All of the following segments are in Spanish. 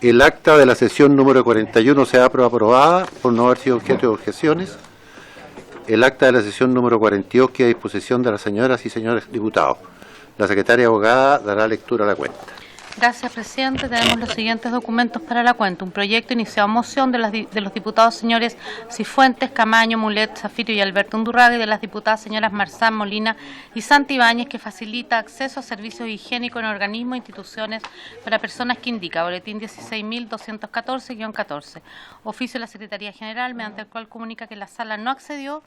El acta de la sesión número 41 se ha aprobada por no haber sido objeto de objeciones. El acta de la sesión número 42 queda a disposición de las señoras y señores diputados. La secretaria abogada dará lectura a la cuenta. Gracias, presidente. Tenemos los siguientes documentos para la cuenta. Un proyecto iniciado a moción de los diputados señores Cifuentes, Camaño, Mulet, Zafiro y Alberto Undurraga, y de las diputadas señoras Marzán, Molina y Santibáñez, que facilita acceso a servicios higiénicos en organismos e instituciones para personas que indica boletín 16.214-14. Oficio de la Secretaría General, mediante el cual comunica que la sala no accedió.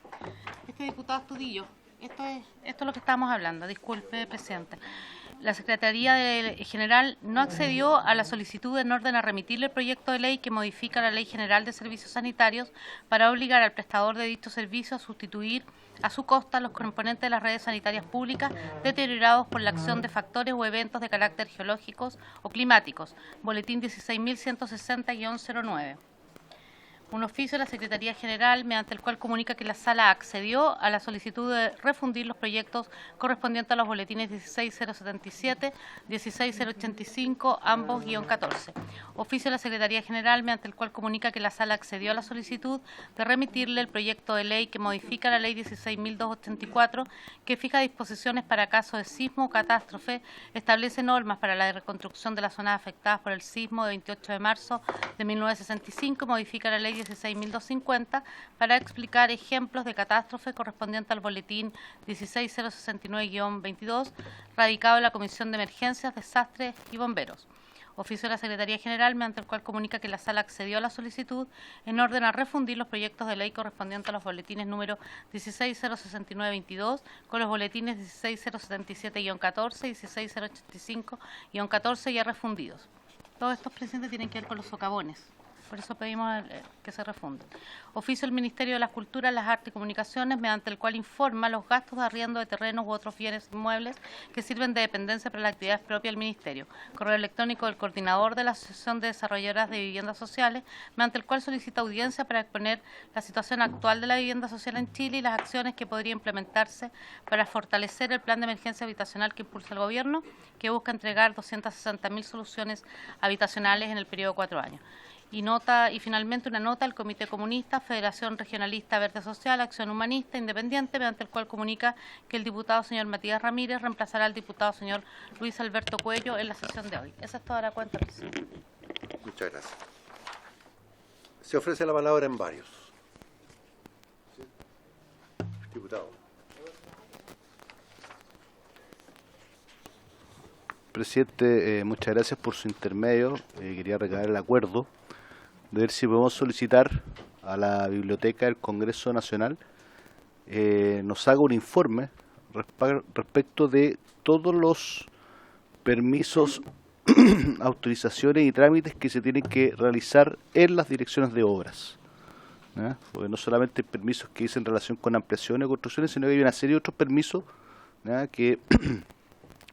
Este diputado Astudillo, esto es lo que estamos hablando. Disculpe, presidente. La Secretaría General no accedió a la solicitud en orden a remitirle el proyecto de ley que modifica la Ley General de Servicios Sanitarios para obligar al prestador de dicho servicio a sustituir a su costa los componentes de las redes sanitarias públicas deteriorados por la acción de factores o eventos de carácter geológicos o climáticos. Boletín 16.160-09. Un oficio de la Secretaría General, mediante el cual comunica que la sala accedió a la solicitud de refundir los proyectos correspondientes a los boletines 16.077, 16.085, ambos -14. Oficio de la Secretaría General, mediante el cual comunica que la sala accedió a la solicitud de remitirle el proyecto de ley que modifica la Ley 16.284, que fija disposiciones para casos de sismo o catástrofe, establece normas para la reconstrucción de las zonas afectadas por el sismo de 28 de marzo de 1965, modifica la Ley 16.250 para explicar ejemplos de catástrofe correspondiente al boletín 16.069-22, radicado en la Comisión de Emergencias, Desastres y Bomberos. Oficio de la Secretaría General, mediante el cual comunica que la sala accedió a la solicitud en orden a refundir los proyectos de ley correspondientes a los boletines número 16.069-22 con los boletines 16.077-14 y 16.085-14 ya refundidos. Todos estos presentes tienen que ver con los socavones. Por eso pedimos que se refunde. Oficio del Ministerio de las Culturas, las Artes y Comunicaciones, mediante el cual informa los gastos de arriendo de terrenos u otros bienes inmuebles que sirven de dependencia para las actividades propias del Ministerio. Correo electrónico del coordinador de la Asociación de Desarrolladoras de Viviendas Sociales, mediante el cual solicita audiencia para exponer la situación actual de la vivienda social en Chile y las acciones que podría implementarse para fortalecer el plan de emergencia habitacional que impulsa el Gobierno, que busca entregar 260.000 soluciones habitacionales en el periodo de 4 años. Y finalmente una nota al Comité Comunista, Federación Regionalista Verde Social, Acción Humanista Independiente, mediante el cual comunica que el diputado señor Matías Ramírez reemplazará al diputado señor Luis Alberto Cuello en la sesión de hoy. Esa es toda la cuenta, presidente. Muchas gracias. Se ofrece la palabra en varios. ¿Sí? Diputado. Presidente, muchas gracias por su intermedio. Quería recabar el acuerdo de ver si podemos solicitar a la Biblioteca del Congreso Nacional nos haga un informe respecto de todos los permisos, autorizaciones y trámites que se tienen que realizar en las direcciones de obras. Porque no solamente permisos que dicen relación con ampliaciones o construcciones, sino que hay una serie de otros permisos que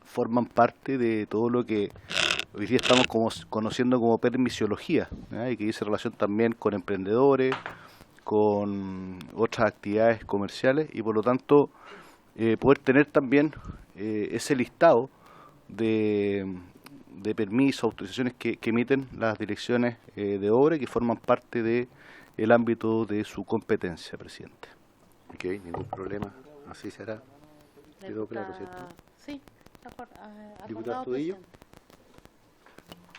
forman parte de todo lo que hoy día estamos conociendo como permisiología, y que dice relación también con emprendedores, con otras actividades comerciales, y por lo tanto poder tener también ese listado de permisos, autorizaciones que emiten las direcciones de obra y que forman parte del ámbito de su competencia, presidente. Ok, ningún problema, así será. ¿Quedó claro, cierto? Sí. Diputado Astudillo.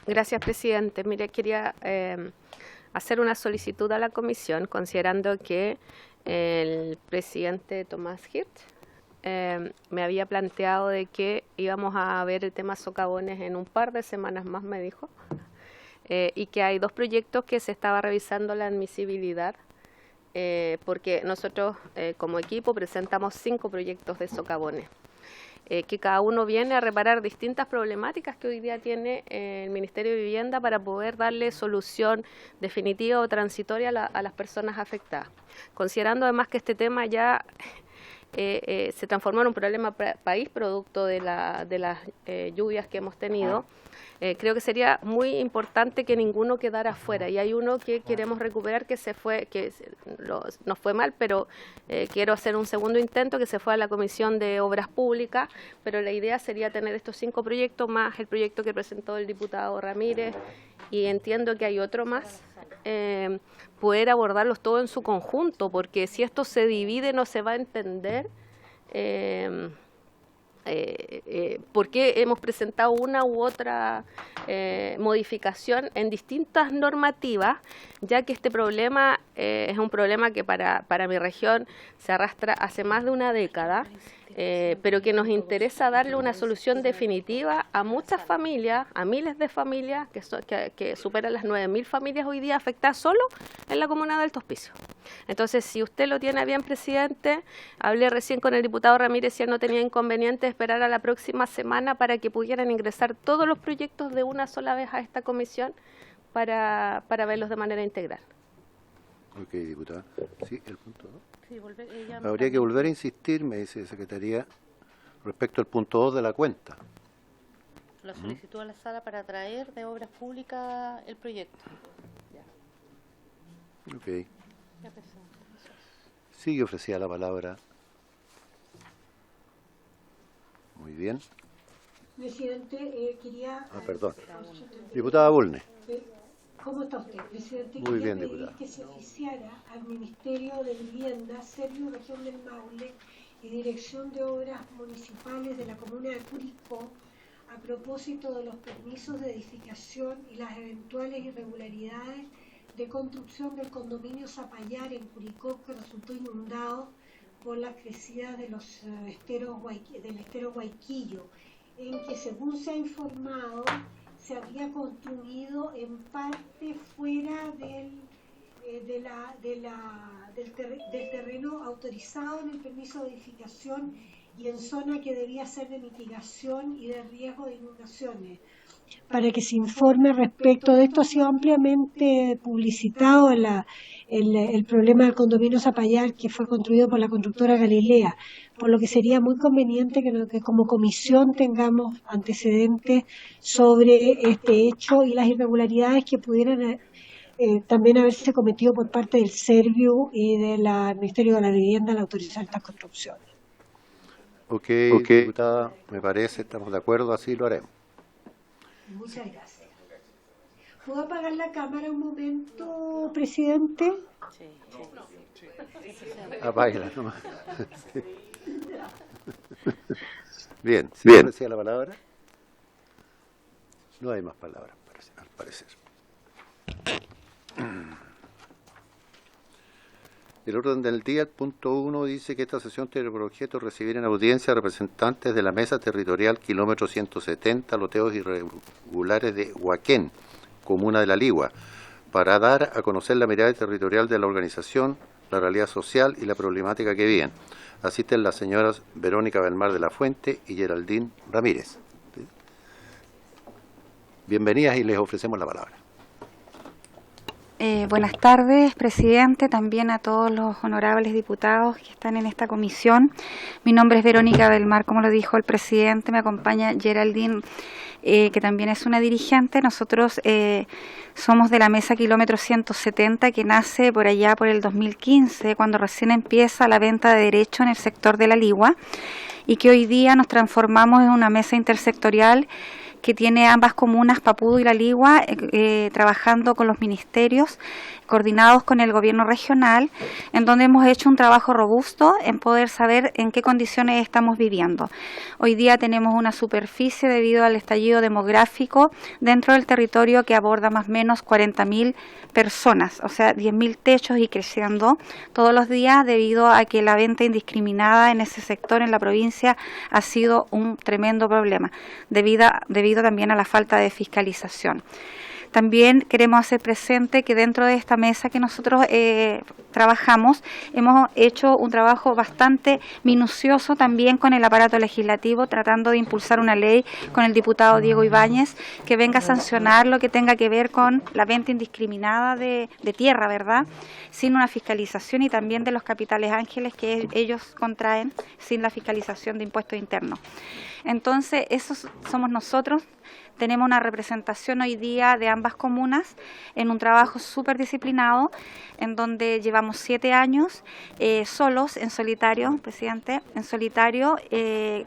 Gracias, presidente. Mire, quería hacer una solicitud a la comisión, considerando que el presidente Tomás Hirsch me había planteado de que íbamos a ver el tema socavones en un par de semanas más, me dijo, y que hay 2 proyectos que se estaba revisando la admisibilidad, porque nosotros como equipo presentamos 5 proyectos de socavones. que cada uno viene a reparar distintas problemáticas que hoy día tiene el Ministerio de Vivienda para poder darle solución definitiva o transitoria a las personas afectadas. Considerando además que este tema ya se transformó en un problema país producto de las lluvias que hemos tenido, creo que sería muy importante que ninguno quedara afuera. Y hay uno que queremos recuperar que nos fue mal, pero quiero hacer un segundo intento, que se fue a la Comisión de Obras Públicas, pero la idea sería tener estos 5 proyectos más el proyecto que presentó el diputado Ramírez, y entiendo que hay otro más, poder abordarlos todos en su conjunto, porque si esto se divide no se va a entender por qué hemos presentado una u otra modificación en distintas normativas, ya que este problema es un problema que para mi región se arrastra hace más de una década, pero que nos interesa darle una solución definitiva a muchas familias, a miles de familias, que superan las 9.000 familias hoy día afectadas solo en la comuna de Alto Hospicio. Entonces, si usted lo tiene bien, presidente, hablé recién con el diputado Ramírez y él no tenía inconveniente esperar a la próxima semana para que pudieran ingresar todos los proyectos de una sola vez a esta comisión para verlos de manera integral. Ok, diputada. Sí, el punto 2. Sí, Habría que volver a insistir, me dice Secretaría, respecto al punto 2 de la cuenta. Lo solicitó a la sala para traer de Obras Públicas el proyecto. Ya. Ok. Sí, que ofrecía la palabra. Muy bien. Presidente, quería... Perdón. Diputada Bulnes. ¿Cómo está usted, presidente? Muy bien, pedir diputada. que se oficiara al Ministerio de Vivienda, Servio Región del Maule y Dirección de Obras Municipales de la Comuna de Curicó a propósito de los permisos de edificación y las eventuales irregularidades de construcción del condominio Zapallar en Curicó, que resultó inundado por la crecida de los del estero Guayquillo, en que, según se ha informado, se había construido en parte fuera del terreno autorizado en el permiso de edificación y en zona que debía ser de mitigación y de riesgo de inundaciones. Para que se informe respecto de esto, ha sido ampliamente publicitado el problema del condominio Zapallar, que fue construido por la constructora Galilea, por lo que sería muy conveniente que como comisión tengamos antecedentes sobre este hecho y las irregularidades que pudieran también haberse cometido por parte del Serviu y del Ministerio de la Vivienda al autorizar estas construcciones. Ok, diputada, me parece, estamos de acuerdo, así lo haremos. Muchas gracias. ¿Puedo apagar la cámara un momento, presidente? Sí. Apáguela nomás. Sí. Bien, ¿sí ofrecía la palabra? No hay más palabras, al parecer. El orden del día, el punto 1, dice que esta sesión tiene por objeto recibir en audiencia a representantes de la Mesa Territorial Kilómetro 170, loteos irregulares de Huaquén, Comuna de La Ligua, para dar a conocer la mirada territorial de la organización, la realidad social y la problemática que viven. Asisten las señoras Verónica Belmar de la Fuente y Geraldine Ramírez. Bienvenidas y les ofrecemos la palabra. Buenas tardes, presidente, también a todos los honorables diputados que están en esta comisión. Mi nombre es Verónica Belmar, como lo dijo el presidente, me acompaña Geraldine, que también es una dirigente. Nosotros somos de la Mesa Kilómetro 170, que nace por allá por el 2015, cuando recién empieza la venta de derechos en el sector de La Ligua, y que hoy día nos transformamos en una mesa intersectorial que tiene ambas comunas, Papudo y La Ligua, trabajando con los ministerios, coordinados con el gobierno regional, en donde hemos hecho un trabajo robusto en poder saber en qué condiciones estamos viviendo. Hoy día tenemos una superficie debido al estallido demográfico dentro del territorio que aborda más o menos 40.000 personas, o sea, 10.000 techos y creciendo todos los días debido a que la venta indiscriminada en ese sector en la provincia ha sido un tremendo problema, debido también a la falta de fiscalización. También queremos hacer presente que dentro de esta mesa que nosotros trabajamos, hemos hecho un trabajo bastante minucioso también con el aparato legislativo, tratando de impulsar una ley con el diputado Diego Ibáñez que venga a sancionar lo que tenga que ver con la venta indiscriminada de tierra, ¿verdad? Sin una fiscalización, y también de los capitales ángeles que ellos contraen sin la fiscalización de impuestos internos. Entonces, esos somos nosotros. Tenemos una representación hoy día de ambas comunas en un trabajo súper disciplinado, en donde llevamos 7 años solos, en solitario, presidente, en solitario,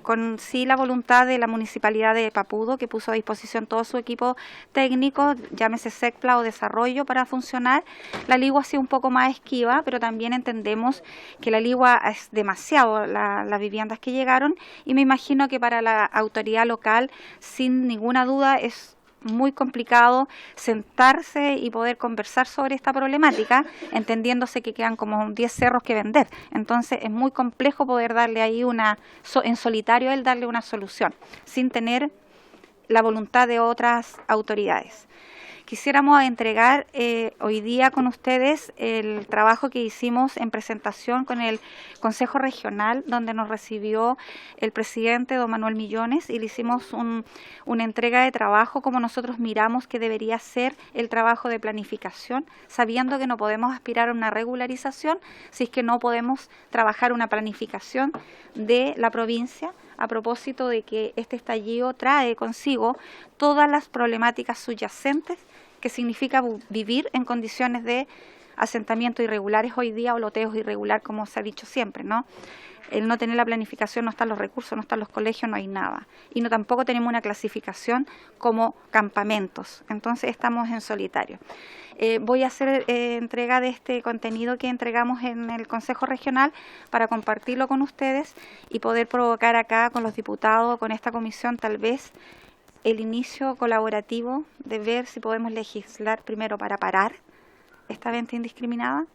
con sí la voluntad de la Municipalidad de Papudo, que puso a disposición todo su equipo técnico, llámese SECPLA o Desarrollo, para funcionar. La Ligua ha sido un poco más esquiva, pero también entendemos que la Ligua es demasiado las viviendas que llegaron, y me imagino que para la autoridad local, sin ninguna duda, es muy complicado sentarse y poder conversar sobre esta problemática, entendiéndose que quedan como 10 cerros que vender. Entonces es muy complejo poder darle ahí en solitario darle una solución, sin tener la voluntad de otras autoridades. Quisiéramos entregar hoy día con ustedes el trabajo que hicimos en presentación con el Consejo Regional, donde nos recibió el presidente don Manuel Millones, y le hicimos una entrega de trabajo como nosotros miramos que debería ser el trabajo de planificación, sabiendo que no podemos aspirar a una regularización si es que no podemos trabajar una planificación de la provincia, a propósito de que este estallido trae consigo todas las problemáticas subyacentes que significa vivir en condiciones de asentamiento irregulares hoy día, o loteos irregular, como se ha dicho siempre, ¿no? El no tener la planificación, no están los recursos, no están los colegios, no hay nada. Y no tampoco tenemos una clasificación como campamentos. Entonces estamos en solitario. Voy a hacer entrega de este contenido que entregamos en el Consejo Regional para compartirlo con ustedes y poder provocar acá con los diputados, con esta comisión, tal vez el inicio colaborativo de ver si podemos legislar primero para parar esta venta indiscriminada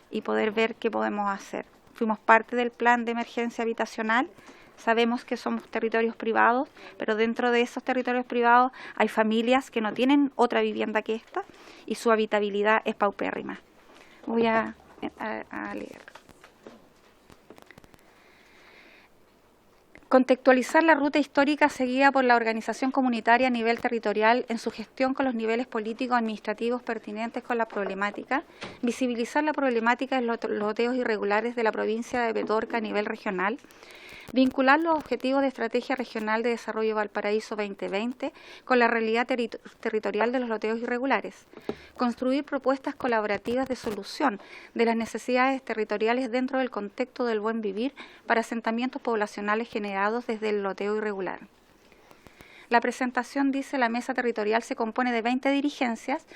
y poder ver qué podemos hacer. Fuimos parte del plan de emergencia habitacional, sabemos que somos territorios privados, pero dentro de esos territorios privados hay familias que no tienen otra vivienda que esta y su habitabilidad es paupérrima. Voy a leer. Contextualizar la ruta histórica seguida por la organización comunitaria a nivel territorial en su gestión con los niveles políticos administrativos pertinentes con la problemática, visibilizar la problemática de los loteos irregulares de la provincia de Petorca a nivel regional, vincular los objetivos de Estrategia Regional de Desarrollo Valparaíso 2020 con la realidad territorial de los loteos irregulares, construir propuestas colaborativas de solución de las necesidades territoriales dentro del contexto del buen vivir para asentamientos poblacionales generados desde el loteo irregular. La presentación dice: la mesa territorial se compone de 20 dirigencias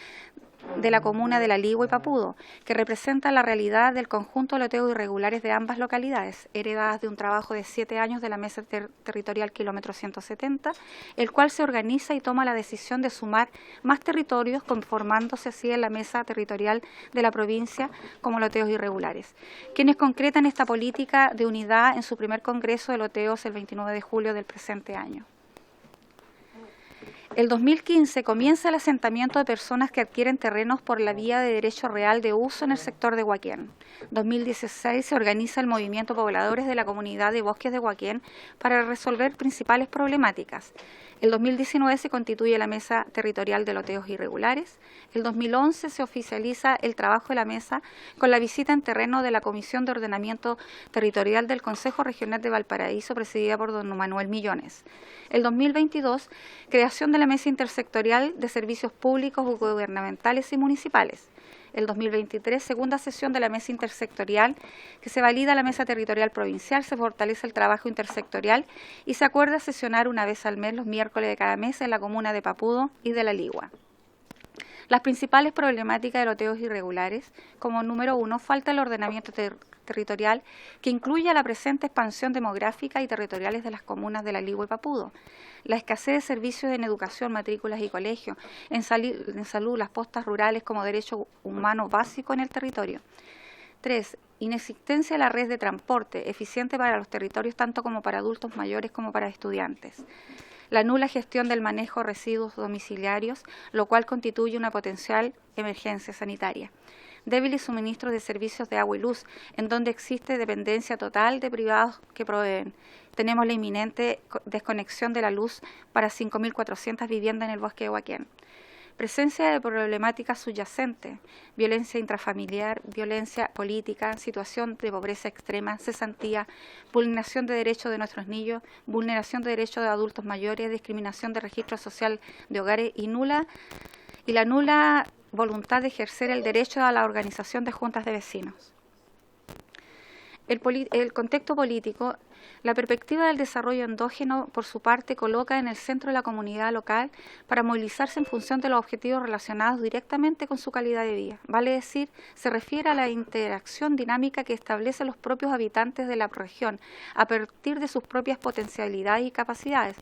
de la comuna de La Ligua y Papudo, que representa la realidad del conjunto de loteos irregulares de ambas localidades, heredadas de un trabajo de 7 años de la Mesa Territorial Kilómetro 170, el cual se organiza y toma la decisión de sumar más territorios, conformándose así en la Mesa Territorial de la provincia como loteos irregulares, quienes concretan esta política de unidad en su primer congreso de loteos el 29 de julio del presente año. El 2015 comienza el asentamiento de personas que adquieren terrenos por la vía de derecho real de uso en el sector de Huaquén. 2016 se organiza el movimiento Pobladores de la Comunidad de Bosques de Huaquén para resolver principales problemáticas. El 2019 se constituye la Mesa Territorial de Loteos Irregulares. El 2011 se oficializa el trabajo de la mesa con la visita en terreno de la Comisión de Ordenamiento Territorial del Consejo Regional de Valparaíso, presidida por don Manuel Millones. El 2022, creación de la Mesa Intersectorial de Servicios Públicos, Gubernamentales y Municipales. El 2023, segunda sesión de la Mesa Intersectorial, que se valida la Mesa Territorial Provincial, se fortalece el trabajo intersectorial y se acuerda sesionar una vez al mes los miércoles de cada mes en la comuna de Papudo y de La Ligua. Las principales problemáticas de loteos irregulares, como número 1, falta el ordenamiento territorial que incluya la presente expansión demográfica y territoriales de las comunas de La Ligua y Papudo, la escasez de servicios en educación, matrículas y colegios, en salud, las postas rurales como derecho humano básico en el territorio. 3. Inexistencia de la red de transporte eficiente para los territorios tanto como para adultos mayores como para estudiantes. la nula gestión del manejo de residuos domiciliarios, lo cual constituye una potencial emergencia sanitaria. Débiles suministros de servicios de agua y luz, en donde existe dependencia total de privados que proveen. Tenemos la inminente desconexión de la luz para 5.400 viviendas en el bosque de Huaquén. Presencia de problemáticas subyacentes, violencia intrafamiliar, violencia política, situación de pobreza extrema, cesantía, vulneración de derechos de nuestros niños, vulneración de derechos de adultos mayores, discriminación de registro social de hogares y la nula voluntad de ejercer el derecho a la organización de juntas de vecinos. El contexto político, la perspectiva del desarrollo endógeno, por su parte, coloca en el centro de la comunidad local para movilizarse en función de los objetivos relacionados directamente con su calidad de vida. Vale decir, se refiere a la interacción dinámica que establecen los propios habitantes de la región a partir de sus propias potencialidades y capacidades,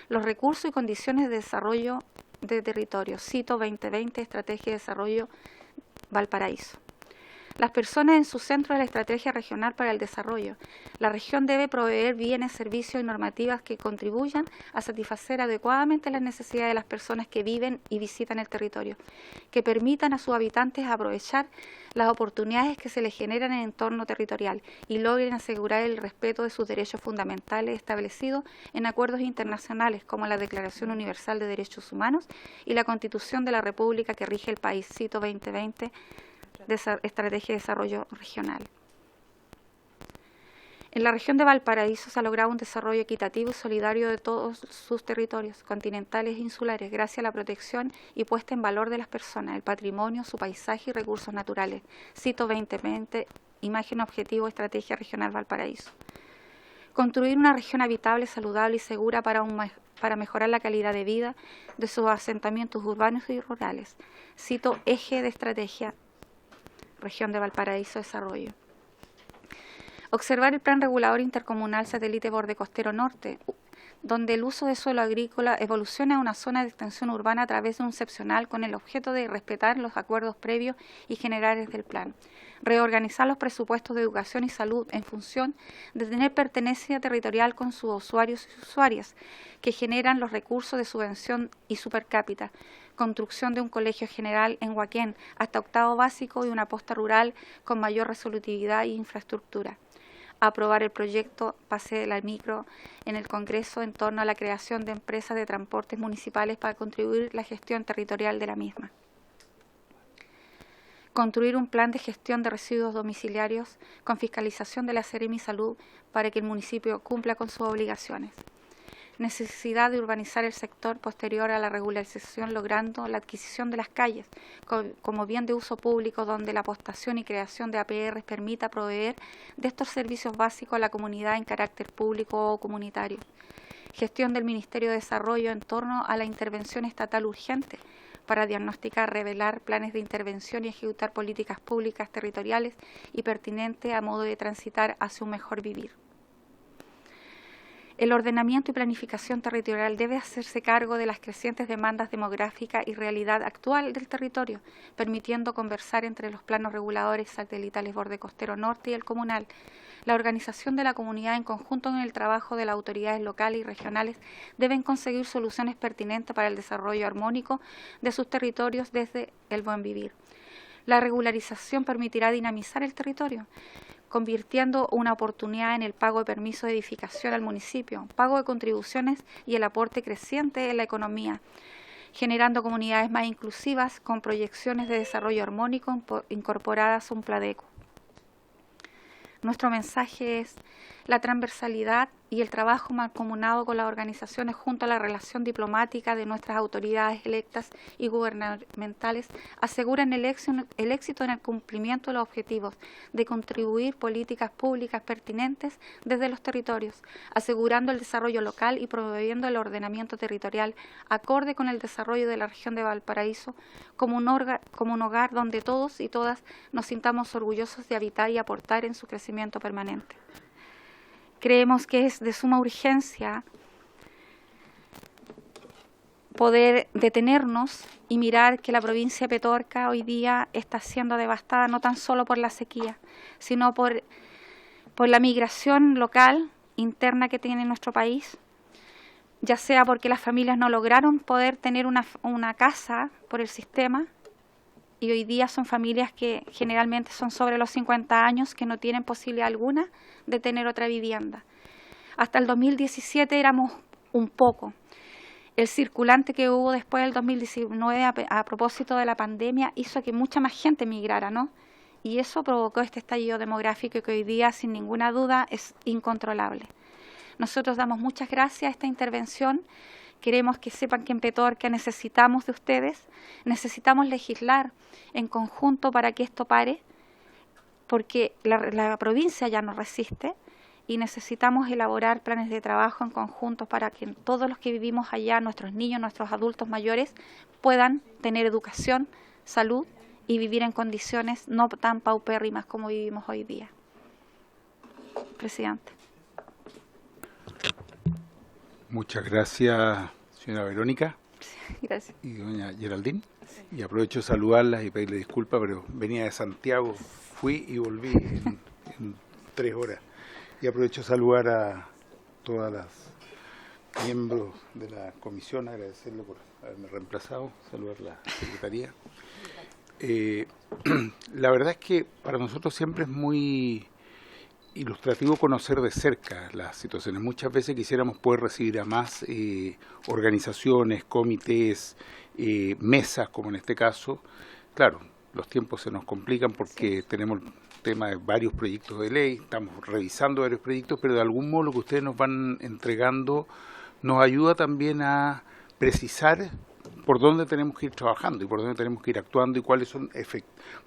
los recursos y condiciones de desarrollo de territorio. Cito 2020, Estrategia de Desarrollo Valparaíso. Las personas en su centro de la estrategia regional para el desarrollo. La región debe proveer bienes, servicios y normativas que contribuyan a satisfacer adecuadamente las necesidades de las personas que viven y visitan el territorio, que permitan a sus habitantes aprovechar las oportunidades que se les generan en el entorno territorial y logren asegurar el respeto de sus derechos fundamentales establecidos en acuerdos internacionales como la Declaración Universal de Derechos Humanos y la Constitución de la República que rige el país. Cito 2020, Estrategia de Desarrollo Regional. En la región de Valparaíso se ha logrado un desarrollo equitativo y solidario de todos sus territorios, continentales e insulares, gracias a la protección y puesta en valor de las personas, el patrimonio, su paisaje y recursos naturales. Cito 2020, Imagen Objetivo, Estrategia Regional Valparaíso. Construir una región habitable, saludable y segura para mejorar la calidad de vida de sus asentamientos urbanos y rurales. Cito Eje de Estrategia Región de Valparaíso Desarrollo. Observar el Plan Regulador Intercomunal Satélite Borde Costero Norte, donde el uso de suelo agrícola evoluciona a una zona de extensión urbana a través de un excepcional con el objeto de respetar los acuerdos previos y generales del plan. Reorganizar los presupuestos de educación y salud en función de tener pertenencia territorial con sus usuarios y usuarias, que generan los recursos de subvención y su per cápita. Construcción de un colegio general en Huaquén hasta octavo básico y una posta rural con mayor resolutividad e infraestructura. Aprobar el proyecto Pase de la Micro en el Congreso en torno a la creación de empresas de transportes municipales para contribuir a la gestión territorial de la misma. Construir un plan de gestión de residuos domiciliarios con fiscalización de la Seremi Salud para que el municipio cumpla con sus obligaciones. Necesidad de urbanizar el sector posterior a la regularización, logrando la adquisición de las calles como bien de uso público, donde la apostación y creación de APR permita proveer de estos servicios básicos a la comunidad en carácter público o comunitario. Gestión del Ministerio de Desarrollo en torno a la intervención estatal urgente para diagnosticar, revelar planes de intervención y ejecutar políticas públicas territoriales y pertinentes a modo de transitar hacia un mejor vivir. El ordenamiento y planificación territorial debe hacerse cargo de las crecientes demandas demográficas y realidad actual del territorio, permitiendo conversar entre los planos reguladores satelitales Borde Costero Norte y el comunal. La organización de la comunidad en conjunto con el trabajo de las autoridades locales y regionales deben conseguir soluciones pertinentes para el desarrollo armónico de sus territorios desde el buen vivir. La regularización permitirá dinamizar el territorio, convirtiendo una oportunidad en el pago de permiso de edificación al municipio, pago de contribuciones y el aporte creciente en la economía, generando comunidades más inclusivas con proyecciones de desarrollo armónico incorporadas a un Pladeco. Nuestro mensaje es la transversalidad y el trabajo mancomunado con las organizaciones junto a la relación diplomática de nuestras autoridades electas y gubernamentales aseguran el éxito en el cumplimiento de los objetivos de contribuir políticas públicas pertinentes desde los territorios, asegurando el desarrollo local y promoviendo el ordenamiento territorial acorde con el desarrollo de la región de Valparaíso como un hogar donde todos y todas nos sintamos orgullosos de habitar y aportar en su crecimiento permanente. Creemos que es de suma urgencia poder detenernos y mirar que la provincia de Petorca hoy día está siendo devastada no tan solo por la sequía, sino por la migración local interna que tiene nuestro país, ya sea porque las familias no lograron poder tener una casa por el sistema, y hoy día son familias que generalmente son sobre los 50 años que no tienen posibilidad alguna de tener otra vivienda. Hasta el 2017 éramos un poco. El circulante que hubo después del 2019 a propósito de la pandemia hizo que mucha más gente migrara, ¿no? Y eso provocó este estallido demográfico que hoy día, sin ninguna duda, es incontrolable. Nosotros damos muchas gracias a esta intervención. Queremos que sepan que en Petorca necesitamos de ustedes, necesitamos legislar en conjunto para que esto pare, porque la provincia ya no resiste, y necesitamos elaborar planes de trabajo en conjunto para que todos los que vivimos allá, nuestros niños, nuestros adultos mayores, puedan tener educación, salud y vivir en condiciones no tan paupérrimas como vivimos hoy día. Presidente. Muchas gracias, señora Verónica. Gracias. Y doña Geraldine. Y aprovecho de saludarlas y pedirle disculpas, pero venía de Santiago, fui y volví en 3 horas. Y aprovecho de saludar a todas las miembros de la comisión, agradecerle por haberme reemplazado, saludar a la secretaría. La verdad es que para nosotros siempre es muy ilustrativo conocer de cerca las situaciones. Muchas veces quisiéramos poder recibir a más organizaciones, comités, mesas, como en este caso. Claro, los tiempos se nos complican porque tenemos el tema de varios proyectos de ley, estamos revisando varios proyectos, pero de algún modo lo que ustedes nos van entregando nos ayuda también a precisar por dónde tenemos que ir trabajando y por dónde tenemos que ir actuando y cuáles son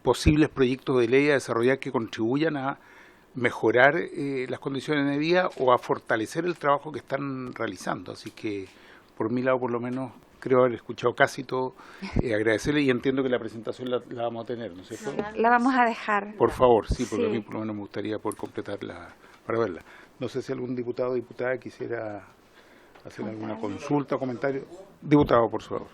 posibles proyectos de ley a desarrollar que contribuyan a mejorar las condiciones de vida o a fortalecer el trabajo que están realizando. Así que, por mi lado, por lo menos, creo haber escuchado casi todo. Agradecerle y entiendo que la presentación la vamos a tener, ¿no es cierto? La vamos a dejar. Por favor, sí, porque Sí. a mí por lo menos me gustaría poder completarla para verla. No sé si algún diputado o diputada quisiera hacer alguna consulta o comentario. Diputado, por favor.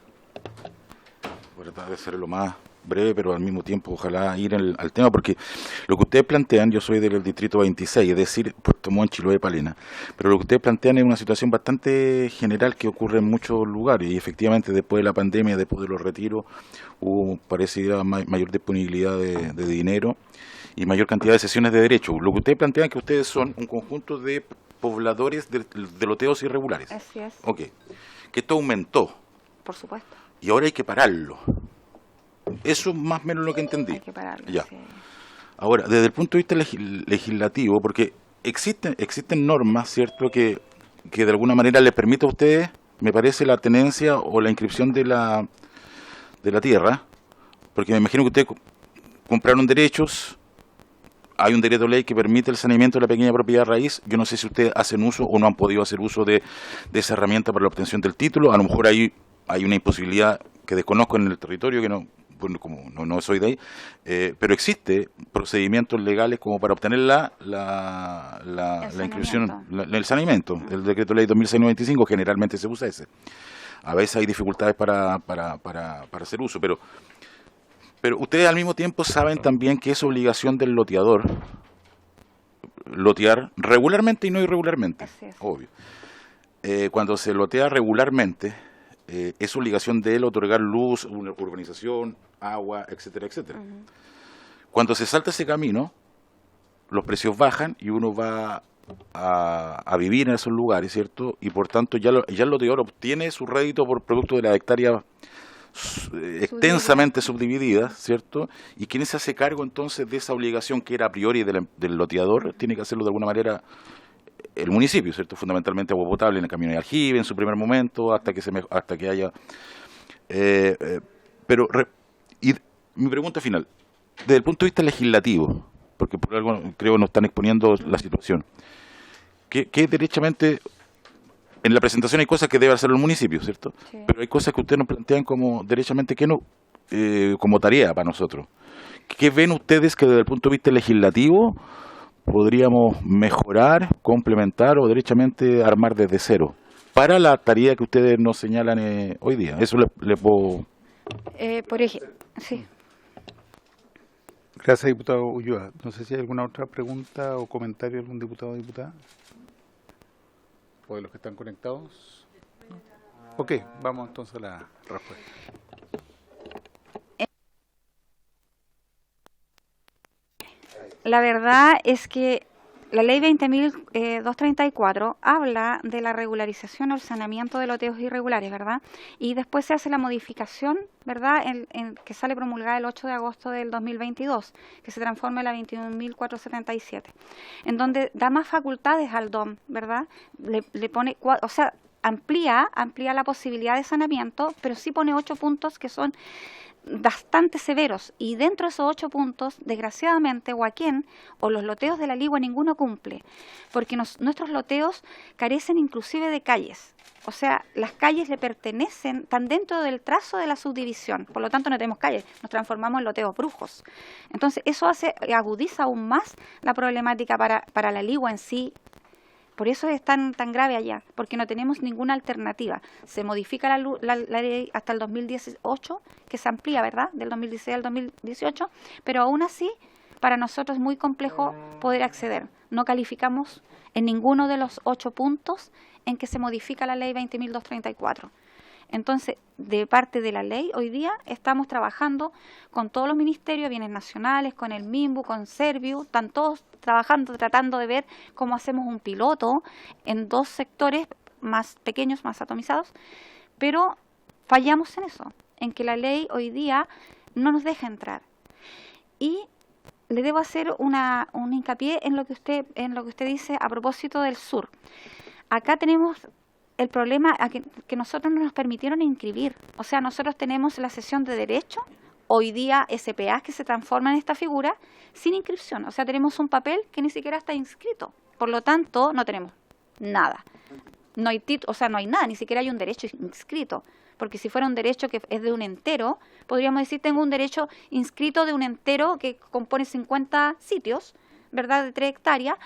Voy a tratar de ser lo más breve, pero al mismo tiempo ojalá ir al tema, porque lo que ustedes plantean, yo soy del distrito 26, es decir, Puerto Montt, Chiloé, Palena, pero lo que ustedes plantean es una situación bastante general que ocurre en muchos lugares, y efectivamente después de la pandemia, después de los retiros, hubo parecida mayor disponibilidad de dinero y mayor cantidad de sesiones de derechos. Lo que ustedes plantean es que ustedes son un conjunto de pobladores de loteos irregulares. Así es, Ok, que esto aumentó por supuesto. y ahora hay que pararlo. Eso es más o menos lo que entendí. Hay que pararlo. Ya. Sí. Ahora, desde el punto de vista legislativo, porque existen normas, ¿cierto?, que de alguna manera les permite a ustedes, me parece, la tenencia o la inscripción de la tierra, porque me imagino que ustedes compraron derechos, hay un decreto de ley que permite el saneamiento de la pequeña propiedad raíz. Yo no sé si ustedes hacen uso o no han podido hacer uso de esa herramienta para la obtención del título. A lo mejor hay una imposibilidad que desconozco en el territorio, que no, bueno, como no soy de ahí, pero existe procedimientos legales como para obtener la inscripción, el saneamiento. El decreto de ley 2695 generalmente se usa ese. A veces hay dificultades para hacer uso, pero ustedes al mismo tiempo saben también que es obligación del loteador lotear regularmente y no irregularmente. Así es. Obvio. Cuando se lotea regularmente, es obligación de él otorgar luz, una urbanización, agua, etcétera, etcétera. Cuando se salta ese camino, los precios bajan y uno va a vivir en esos lugares, ¿cierto? Y por tanto ya el loteador obtiene su rédito por producto de la hectárea extensamente subdividida, ¿cierto? Y quien se hace cargo entonces de esa obligación que era a priori del loteador, tiene que hacerlo de alguna manera el municipio, ¿cierto? Fundamentalmente agua potable en el camino de aljibe en su primer momento, hasta que haya... y mi pregunta final, desde el punto de vista legislativo, porque por algo creo nos están exponiendo la situación, que derechamente... En la presentación hay cosas que debe hacer el municipio, ¿cierto? Sí. Pero hay cosas que ustedes nos plantean como derechamente que no, como tarea para nosotros. ¿Qué ven ustedes que desde el punto de vista legislativo podríamos mejorar, complementar o derechamente armar desde cero para la tarea que ustedes nos señalan hoy día? Eso le puedo... Por ejemplo, sí. Gracias, diputado Ulloa. No sé si hay alguna otra pregunta o comentario de algún diputado o diputada. ¿O de los que están conectados? Ok, vamos entonces a la respuesta. La verdad es que la ley 20.234 habla de la regularización o el saneamiento de loteos irregulares, ¿verdad? Y después se hace la modificación, ¿verdad?, que sale promulgada el 8 de agosto del 2022, que se transforma en la 21.477, en donde da más facultades al DOM, ¿verdad? Le pone, o sea, amplía la posibilidad de saneamiento, pero sí pone 8 puntos que son bastante severos, y dentro de esos 8 puntos, desgraciadamente, Huaquén o los loteos de la Ligua ninguno cumple, porque nuestros loteos carecen inclusive de calles, o sea, las calles le pertenecen, están dentro del trazo de la subdivisión, por lo tanto no tenemos calles, nos transformamos en loteos brujos. Entonces eso agudiza aún más la problemática para la Ligua en sí. Por eso es tan grave allá, porque no tenemos ninguna alternativa. Se modifica la ley hasta el 2018, que se amplía, ¿verdad?, del 2016 al 2018, pero aún así, para nosotros es muy complejo poder acceder. No calificamos en ninguno de los 8 puntos en que se modifica la ley 20.234. Entonces, de parte de la ley, hoy día estamos trabajando con todos los ministerios, bienes nacionales, con el MIMBU, con Serviu, están todos trabajando, tratando de ver cómo hacemos un piloto en 2 sectores más pequeños, más atomizados, pero fallamos en eso, en que la ley hoy día no nos deja entrar. Y le debo hacer un hincapié en lo que usted dice a propósito del sur. Acá tenemos el problema que nosotros no nos permitieron inscribir. O sea, nosotros tenemos la sesión de derecho, hoy día SPA, que se transforma en esta figura, sin inscripción. O sea, tenemos un papel que ni siquiera está inscrito. Por lo tanto, no tenemos nada. No hay no hay nada, ni siquiera hay un derecho inscrito. Porque si fuera un derecho que es de un entero, podríamos decir, tengo un derecho inscrito de un entero que compone 50 sitios, ¿verdad?, de 3 hectáreas,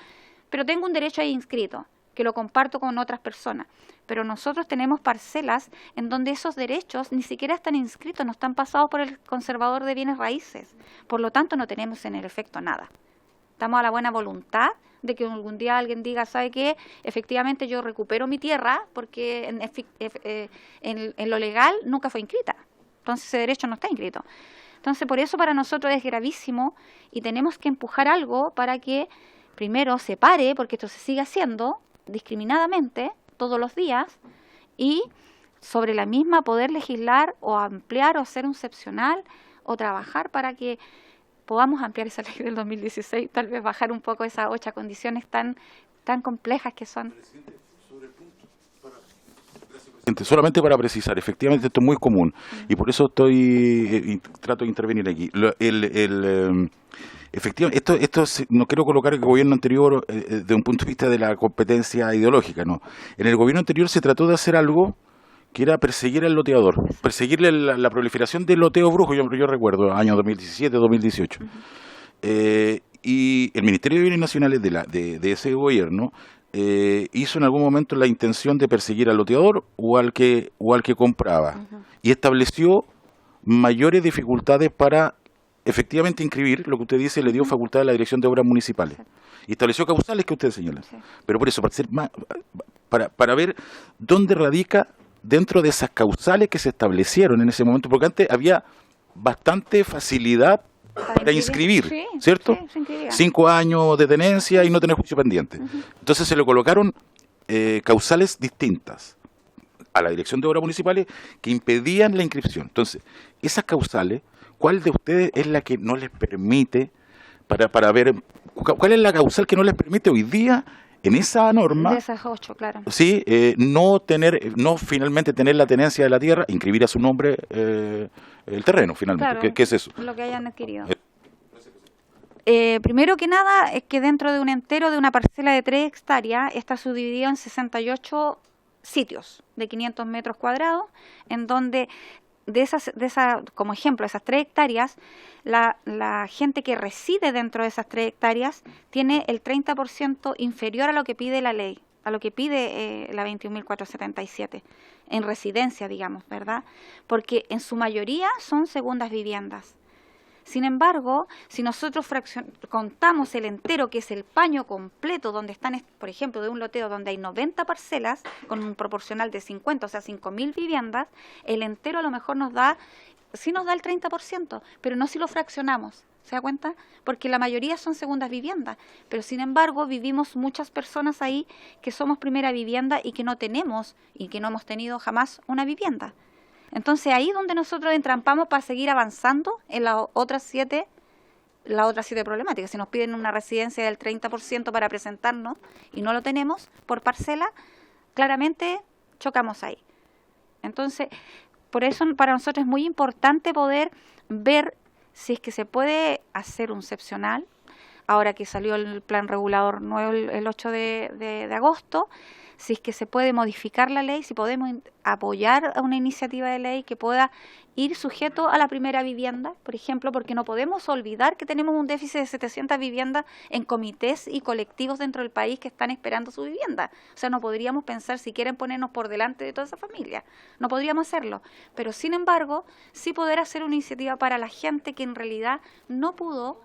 pero tengo un derecho ahí inscrito, que lo comparto con otras personas. Pero nosotros tenemos parcelas en donde esos derechos ni siquiera están inscritos, no están pasados por el conservador de bienes raíces. Por lo tanto, no tenemos en el efecto nada. Estamos a la buena voluntad de que algún día alguien diga, ¿sabe qué? Efectivamente yo recupero mi tierra porque en lo legal nunca fue inscrita. Entonces ese derecho no está inscrito. Entonces por eso para nosotros es gravísimo y tenemos que empujar algo para que primero se pare, porque esto se sigue haciendo discriminadamente todos los días, y sobre la misma poder legislar o ampliar o hacer un excepcional o trabajar para que podamos ampliar esa ley del 2016, tal vez bajar un poco esas 8 condiciones tan complejas que son. Solamente para precisar, efectivamente esto es muy común y por eso trato de intervenir aquí. Efectivamente, esto no quiero colocar el gobierno anterior de un punto de vista de la competencia ideológica, no. En el gobierno anterior se trató de hacer algo que era perseguir al loteador, perseguirle la proliferación del loteo brujo. Yo recuerdo, años 2017, 2018. Y el Ministerio de Bienes Nacionales de ese gobierno hizo en algún momento la intención de perseguir al loteador o al que compraba. Y estableció mayores dificultades para efectivamente inscribir, lo que usted dice, le dio facultad a la Dirección de Obras Municipales. Y estableció causales que usted señala. Pero por eso, para ver dónde radica dentro de esas causales que se establecieron en ese momento, porque antes había bastante facilidad para inscribir, sí, ¿cierto? Sí, se inscribía. 5 años de tenencia y no tener juicio pendiente. Entonces se le colocaron causales distintas a la Dirección de Obras Municipales que impedían la inscripción. Entonces, esas causales, ¿cuál de ustedes es la que no les permite, para ver, cuál es la causal que no les permite hoy día en esa norma? De esas 8, claro. Sí, no finalmente tener la tenencia de la tierra, inscribir a su nombre el terreno, finalmente. Claro, ¿Qué es eso? Lo que hayan adquirido. Primero que nada, es que dentro de un entero de una parcela de 3 hectáreas está subdividido en 68 sitios de 500 metros cuadrados, en donde como ejemplo, esas 3 hectáreas, la gente que reside dentro de esas 3 hectáreas tiene el 30% inferior a lo que pide la ley, a lo que pide la 21.477, en residencia, digamos, ¿verdad? Porque en su mayoría son segundas viviendas. Sin embargo, si nosotros contamos el entero, que es el paño completo, donde están, por ejemplo, de un loteo donde hay 90 parcelas, con un proporcional de 50, o sea, 5.000 viviendas, el entero a lo mejor sí nos da el 30%, pero no si lo fraccionamos. ¿Se da cuenta? Porque la mayoría son segundas viviendas, pero sin embargo vivimos muchas personas ahí que somos primera vivienda y que no tenemos y que no hemos tenido jamás una vivienda. Entonces ahí es donde nosotros entrampamos para seguir avanzando en las otras siete problemáticas. Si nos piden una residencia del 30% para presentarnos y no lo tenemos por parcela, claramente chocamos ahí. Entonces, por eso para nosotros es muy importante poder ver si es que se puede hacer un excepcional, ahora que salió el plan regulador nuevo el 8 de agosto, si es que se puede modificar la ley, si podemos apoyar a una iniciativa de ley que pueda ir sujeto a la primera vivienda, por ejemplo, porque no podemos olvidar que tenemos un déficit de 700 viviendas en comités y colectivos dentro del país que están esperando su vivienda. O sea, no podríamos pensar si quieren ponernos por delante de toda esa familia. No podríamos hacerlo. Pero, sin embargo, sí poder hacer una iniciativa para la gente que en realidad no pudo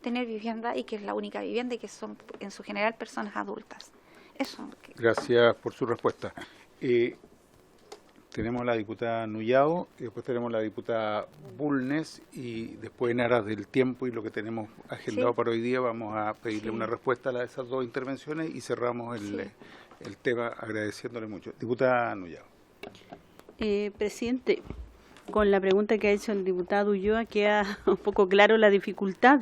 tener vivienda y que es la única vivienda y que son, en su general, personas adultas. Eso. Gracias por su respuesta. Tenemos a la diputada Nullao, y después tenemos a la diputada Bulnes, y después, en aras del tiempo y lo que tenemos agendado para hoy día, vamos a pedirle una respuesta a esas dos intervenciones y cerramos el tema agradeciéndole mucho. Diputada Nullao. Presidente, con la pregunta que ha hecho el diputado Ulloa queda un poco claro la dificultad,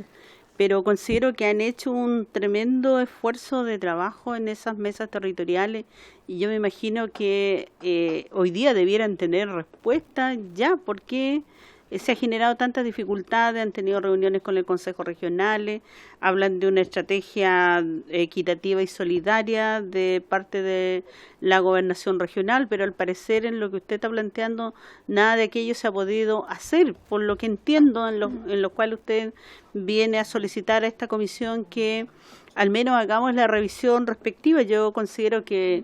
pero considero que han hecho un tremendo esfuerzo de trabajo en esas mesas territoriales y yo me imagino que hoy día debieran tener respuesta ya, porque se ha generado tantas dificultades, han tenido reuniones con el Consejo Regional, hablan de una estrategia equitativa y solidaria de parte de la gobernación regional, pero al parecer en lo que usted está planteando, nada de aquello se ha podido hacer, por lo que entiendo, en lo cual usted viene a solicitar a esta comisión que al menos hagamos la revisión respectiva. Yo considero que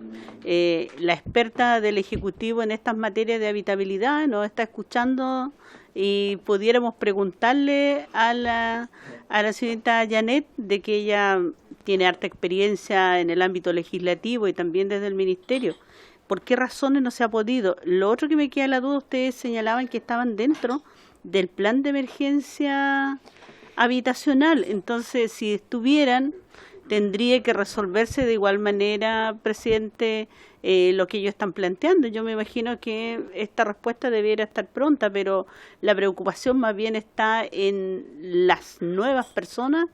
la experta del Ejecutivo en estas materias de habitabilidad nos está escuchando y pudiéramos preguntarle a la señorita Janet, de que ella tiene harta experiencia en el ámbito legislativo y también desde el Ministerio, ¿por qué razones no se ha podido? Lo otro que me queda la duda, ustedes señalaban que estaban dentro del plan de emergencia habitacional, entonces si estuvieran, tendría que resolverse de igual manera, presidente, lo que ellos están planteando. Yo me imagino que esta respuesta debiera estar pronta, pero la preocupación más bien está en las nuevas personas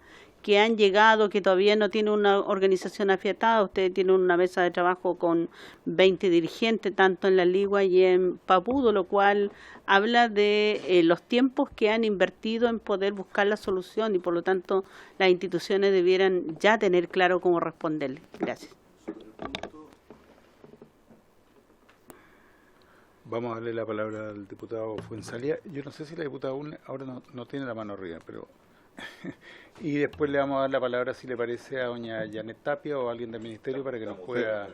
que han llegado, que todavía no tienen una organización afiatada. Ustedes tienen una mesa de trabajo con 20 dirigentes, tanto en La Ligua y en Papudo, lo cual habla de los tiempos que han invertido en poder buscar la solución y por lo tanto las instituciones debieran ya tener claro cómo responderle. Gracias. Vamos a darle la palabra al diputado Fuenzalía. Yo no sé si la diputada ahora no tiene la mano arriba, pero... y después le vamos a dar la palabra, si le parece, a doña Janet Tapia o a alguien del Ministerio para que nos pueda...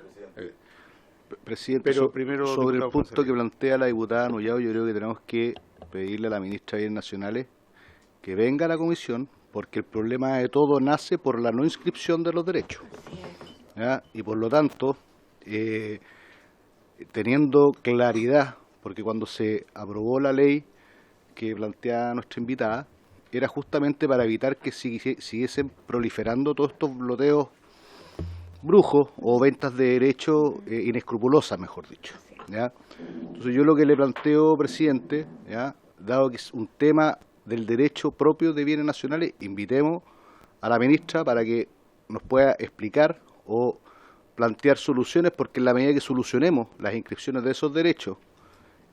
Presidente, pero primero, sobre el punto que plantea la diputada Nullao, yo creo que tenemos que pedirle a la ministra de Bienes Nacionales que venga a la comisión, porque el problema de todo nace por la no inscripción de los derechos, ¿ya? Y por lo tanto, teniendo claridad, porque cuando se aprobó la ley que plantea nuestra invitada, era justamente para evitar que siguiesen proliferando todos estos bloqueos brujos o ventas de derechos inescrupulosas, mejor dicho, ¿ya? Entonces yo lo que le planteo, presidente, ¿ya?, dado que es un tema del derecho propio de bienes nacionales, invitemos a la ministra para que nos pueda explicar o plantear soluciones, porque en la medida que solucionemos las inscripciones de esos derechos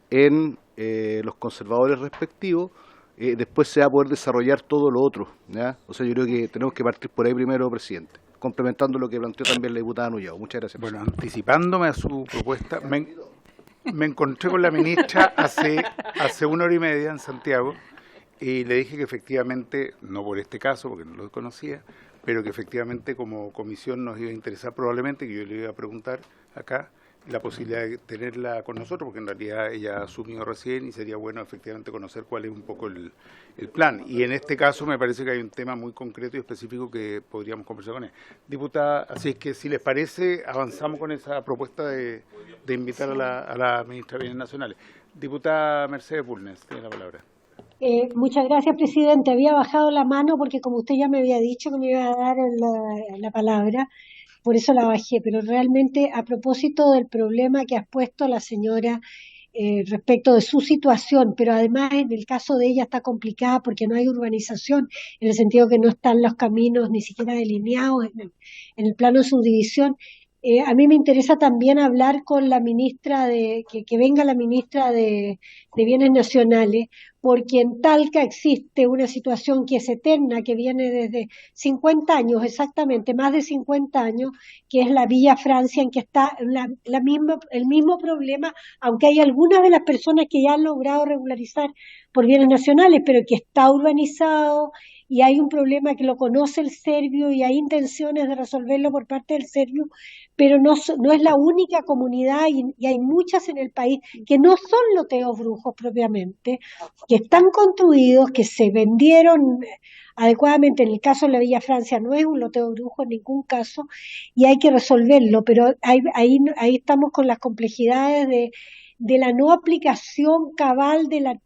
en los conservadores respectivos, después se va a poder desarrollar todo lo otro, ¿ya? O sea, yo creo que tenemos que partir por ahí primero, presidente, complementando lo que planteó también la diputada Nullao. Muchas gracias. Bueno, anticipándome a su propuesta, me encontré con la ministra hace 1 hora y media en Santiago y le dije que efectivamente, no por este caso, porque no lo conocía, pero que efectivamente como comisión nos iba a interesar probablemente, que yo le iba a preguntar acá, la posibilidad de tenerla con nosotros, porque en realidad ella ha asumido recién y sería bueno efectivamente conocer cuál es un poco el plan. Y en este caso me parece que hay un tema muy concreto y específico que podríamos conversar con él. Diputada, así es que si les parece, avanzamos con esa propuesta de invitar a la ministra de Bienes Nacionales. Diputada Mercedes Bulnes, tiene la palabra. Muchas gracias, presidente. Había bajado la mano porque como usted ya me había dicho que me iba a dar la palabra, por eso la bajé. Pero realmente a propósito del problema que ha expuesto la señora respecto de su situación, pero además en el caso de ella está complicada porque no hay urbanización, en el sentido que no están los caminos ni siquiera delineados en el plano de subdivisión. A mí me interesa también hablar con la ministra que venga la ministra de Bienes Nacionales, porque en Talca existe una situación que es eterna, que viene desde 50 años, exactamente, más de 50 años, que es la Villa Francia, en que está el mismo problema, aunque hay algunas de las personas que ya han logrado regularizar por bienes nacionales, pero que está urbanizado, y hay un problema que lo conoce el serbio y hay intenciones de resolverlo por parte del serbio, pero no es la única comunidad y hay muchas en el país que no son loteos brujos propiamente, que están construidos, que se vendieron adecuadamente. En el caso de la Villa Francia no es un loteo brujo en ningún caso y hay que resolverlo, pero ahí estamos con las complejidades de la no aplicación cabal del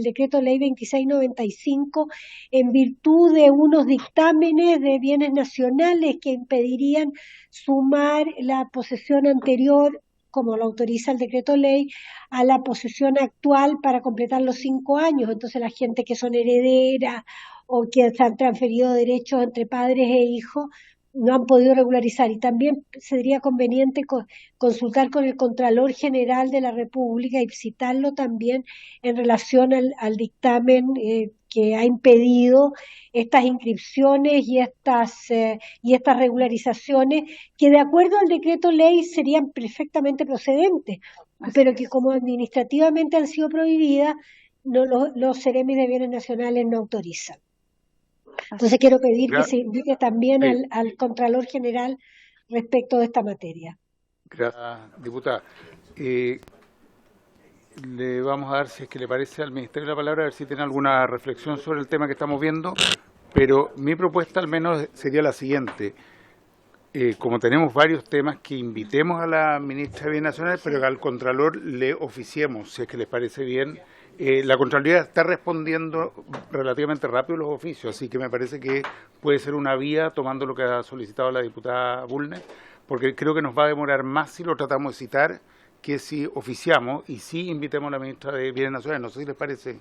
decreto ley 2695 en virtud de unos dictámenes de bienes nacionales que impedirían sumar la posesión anterior, como lo autoriza el decreto ley, a la posesión actual para completar los 5 años. Entonces la gente que son herederas o que se han transferido derechos entre padres e hijos no han podido regularizar. Y también sería conveniente consultar con el Contralor General de la República y citarlo también en relación al dictamen que ha impedido estas inscripciones y estas regularizaciones, que de acuerdo al decreto ley serían perfectamente procedentes, pero que como administrativamente han sido prohibidas, los Ceremis de Bienes Nacionales no autorizan. Entonces quiero pedir que se invite también al Contralor General respecto de esta materia. Gracias, diputada. Le vamos a dar, si es que le parece, al Ministerio la palabra, a ver si tiene alguna reflexión sobre el tema que estamos viendo, pero mi propuesta al menos sería la siguiente. Como tenemos varios temas, que invitemos a la ministra de Bienes Nacionales, pero que al Contralor le oficiemos, si es que les parece bien. La Contraloría está respondiendo relativamente rápido los oficios, así que me parece que puede ser una vía, tomando lo que ha solicitado la diputada Bulnes, porque creo que nos va a demorar más si lo tratamos de citar que si oficiamos y si invitemos a la ministra de Bienes Nacionales. No sé si les parece.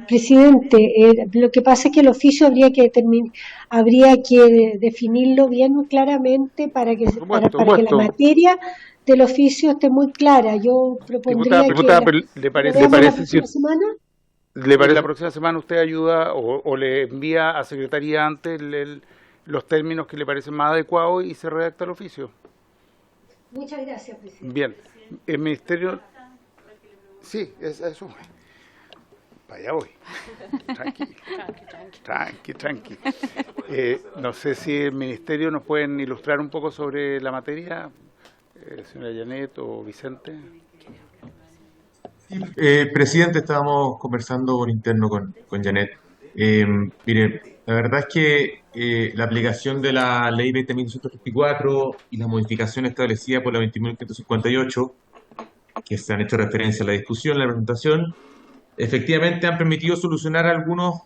Presidente, lo que pasa es que el oficio habría que definirlo bien claramente para que la materia del oficio esté muy clara. Yo propondría diputada, que ¿le parece si la próxima semana usted ayuda o le envía a Secretaría antes los términos que le parecen más adecuados y se redacta el oficio? Muchas gracias, presidente. Bien, el Ministerio... Sí, eso. Para allá voy. Tranqui. No sé si el Ministerio nos pueden ilustrar un poco sobre la materia, señora Janet o Vicente. Presidente, estábamos conversando por interno con Janet. Mire, la verdad es que la aplicación de la ley 20.134 y la modificación establecida por la 21.558, que se han hecho referencia a la discusión, la presentación, efectivamente han permitido solucionar algunos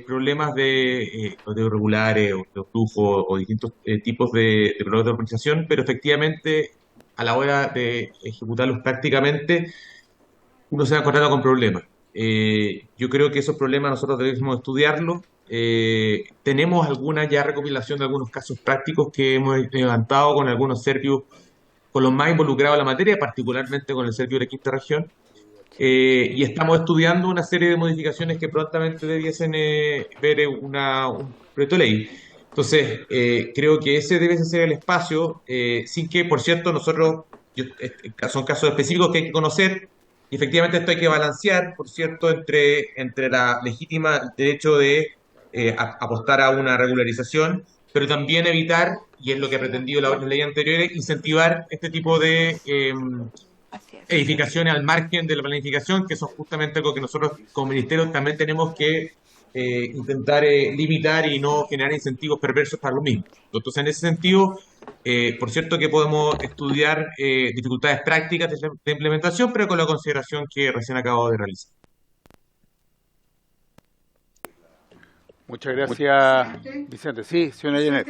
problemas de irregulares o de flujo o distintos tipos de problemas de organización, pero efectivamente a la hora de ejecutarlos prácticamente uno se va encontrando con problemas. Yo creo que esos problemas nosotros debemos estudiarlos. Tenemos alguna ya recopilación de algunos casos prácticos que hemos levantado con algunos serbios, con los más involucrados en la materia, particularmente con el serbio de la quinta región. Y estamos estudiando una serie de modificaciones que prontamente debiesen ver un proyecto de ley. Entonces, creo que ese debe ser el espacio, sin que, por cierto, son casos específicos que hay que conocer, y efectivamente esto hay que balancear, por cierto, entre la legítima derecho de apostar a una regularización pero también evitar, y es lo que ha pretendido la ley anterior, incentivar este tipo de Así es. edificaciones al margen de la planificación, que son justamente algo que nosotros como ministerio también tenemos que intentar limitar y no generar incentivos perversos para lo mismo. Entonces, en ese sentido, por cierto que podemos estudiar dificultades prácticas de implementación, pero con la consideración que recién acabo de realizar. Muchas gracias, Vicente. Sí, señora Janet,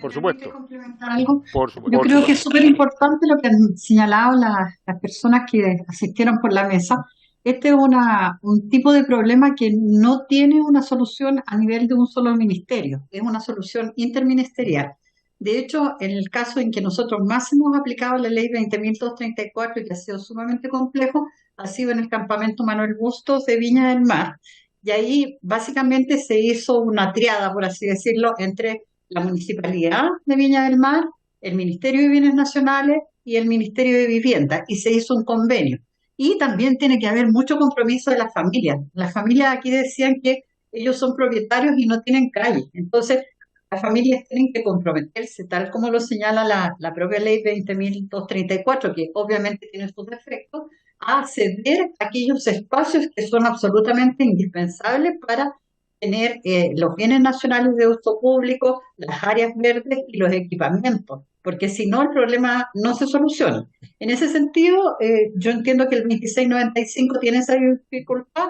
por supuesto. Complementar algo. Por Yo supuesto. creo que es súper importante lo que han señalado las personas que asistieron por la mesa. Este es un tipo de problema que no tiene una solución a nivel de un solo ministerio, es una solución interministerial. De hecho, en el caso en que nosotros más hemos aplicado la ley 20.234 y que ha sido sumamente complejo, ha sido en el campamento Manuel Bustos de Viña del Mar. Y ahí básicamente se hizo una triada, por así decirlo, entre la Municipalidad de Viña del Mar, el Ministerio de Bienes Nacionales y el Ministerio de Vivienda, y se hizo un convenio. Y también tiene que haber mucho compromiso de las familias. Las familias aquí decían que ellos son propietarios y no tienen calle. Entonces, las familias tienen que comprometerse, tal como lo señala la propia ley 20.234, que obviamente tiene sus defectos, a ceder aquellos espacios que son absolutamente indispensables para tener los bienes nacionales de uso público, las áreas verdes y los equipamientos, porque si no el problema no se soluciona. En ese sentido, yo entiendo que el 2695 tiene esa dificultad,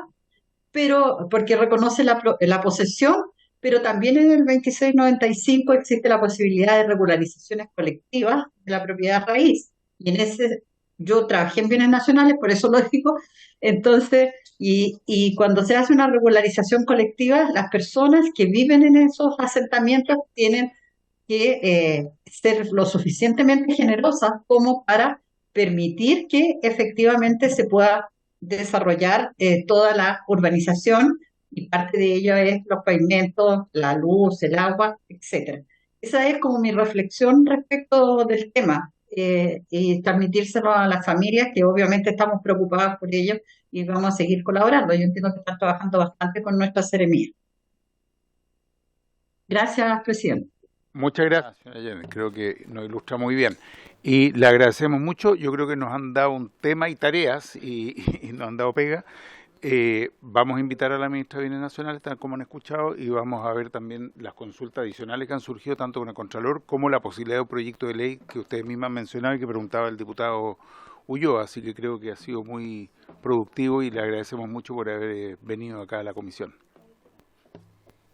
pero porque reconoce la posesión, pero también en el 2695 existe la posibilidad de regularizaciones colectivas de la propiedad raíz. Y en ese, yo trabajé en bienes nacionales, por eso lo digo. Entonces, y cuando se hace una regularización colectiva, las personas que viven en esos asentamientos tienen que ser lo suficientemente generosas como para permitir que efectivamente se pueda desarrollar toda la urbanización, y parte de ello es los pavimentos, la luz, el agua, etcétera. Esa es como mi reflexión respecto del tema, y transmitírselo a las familias, que obviamente estamos preocupadas por ello y vamos a seguir colaborando. Yo entiendo que están trabajando bastante con nuestra seremía. Gracias, presidente. Muchas gracias, señora Janet. Creo que nos ilustra muy bien. Y le agradecemos mucho. Yo creo que nos han dado un tema y tareas y nos han dado pega. Vamos a invitar a la ministra de Bienes Nacionales, tal como han escuchado, y vamos a ver también las consultas adicionales que han surgido, tanto con el Contralor como la posibilidad de un proyecto de ley que ustedes mismas han mencionado y que preguntaba el diputado Ulloa. Así que creo que ha sido muy productivo y le agradecemos mucho por haber venido acá a la comisión.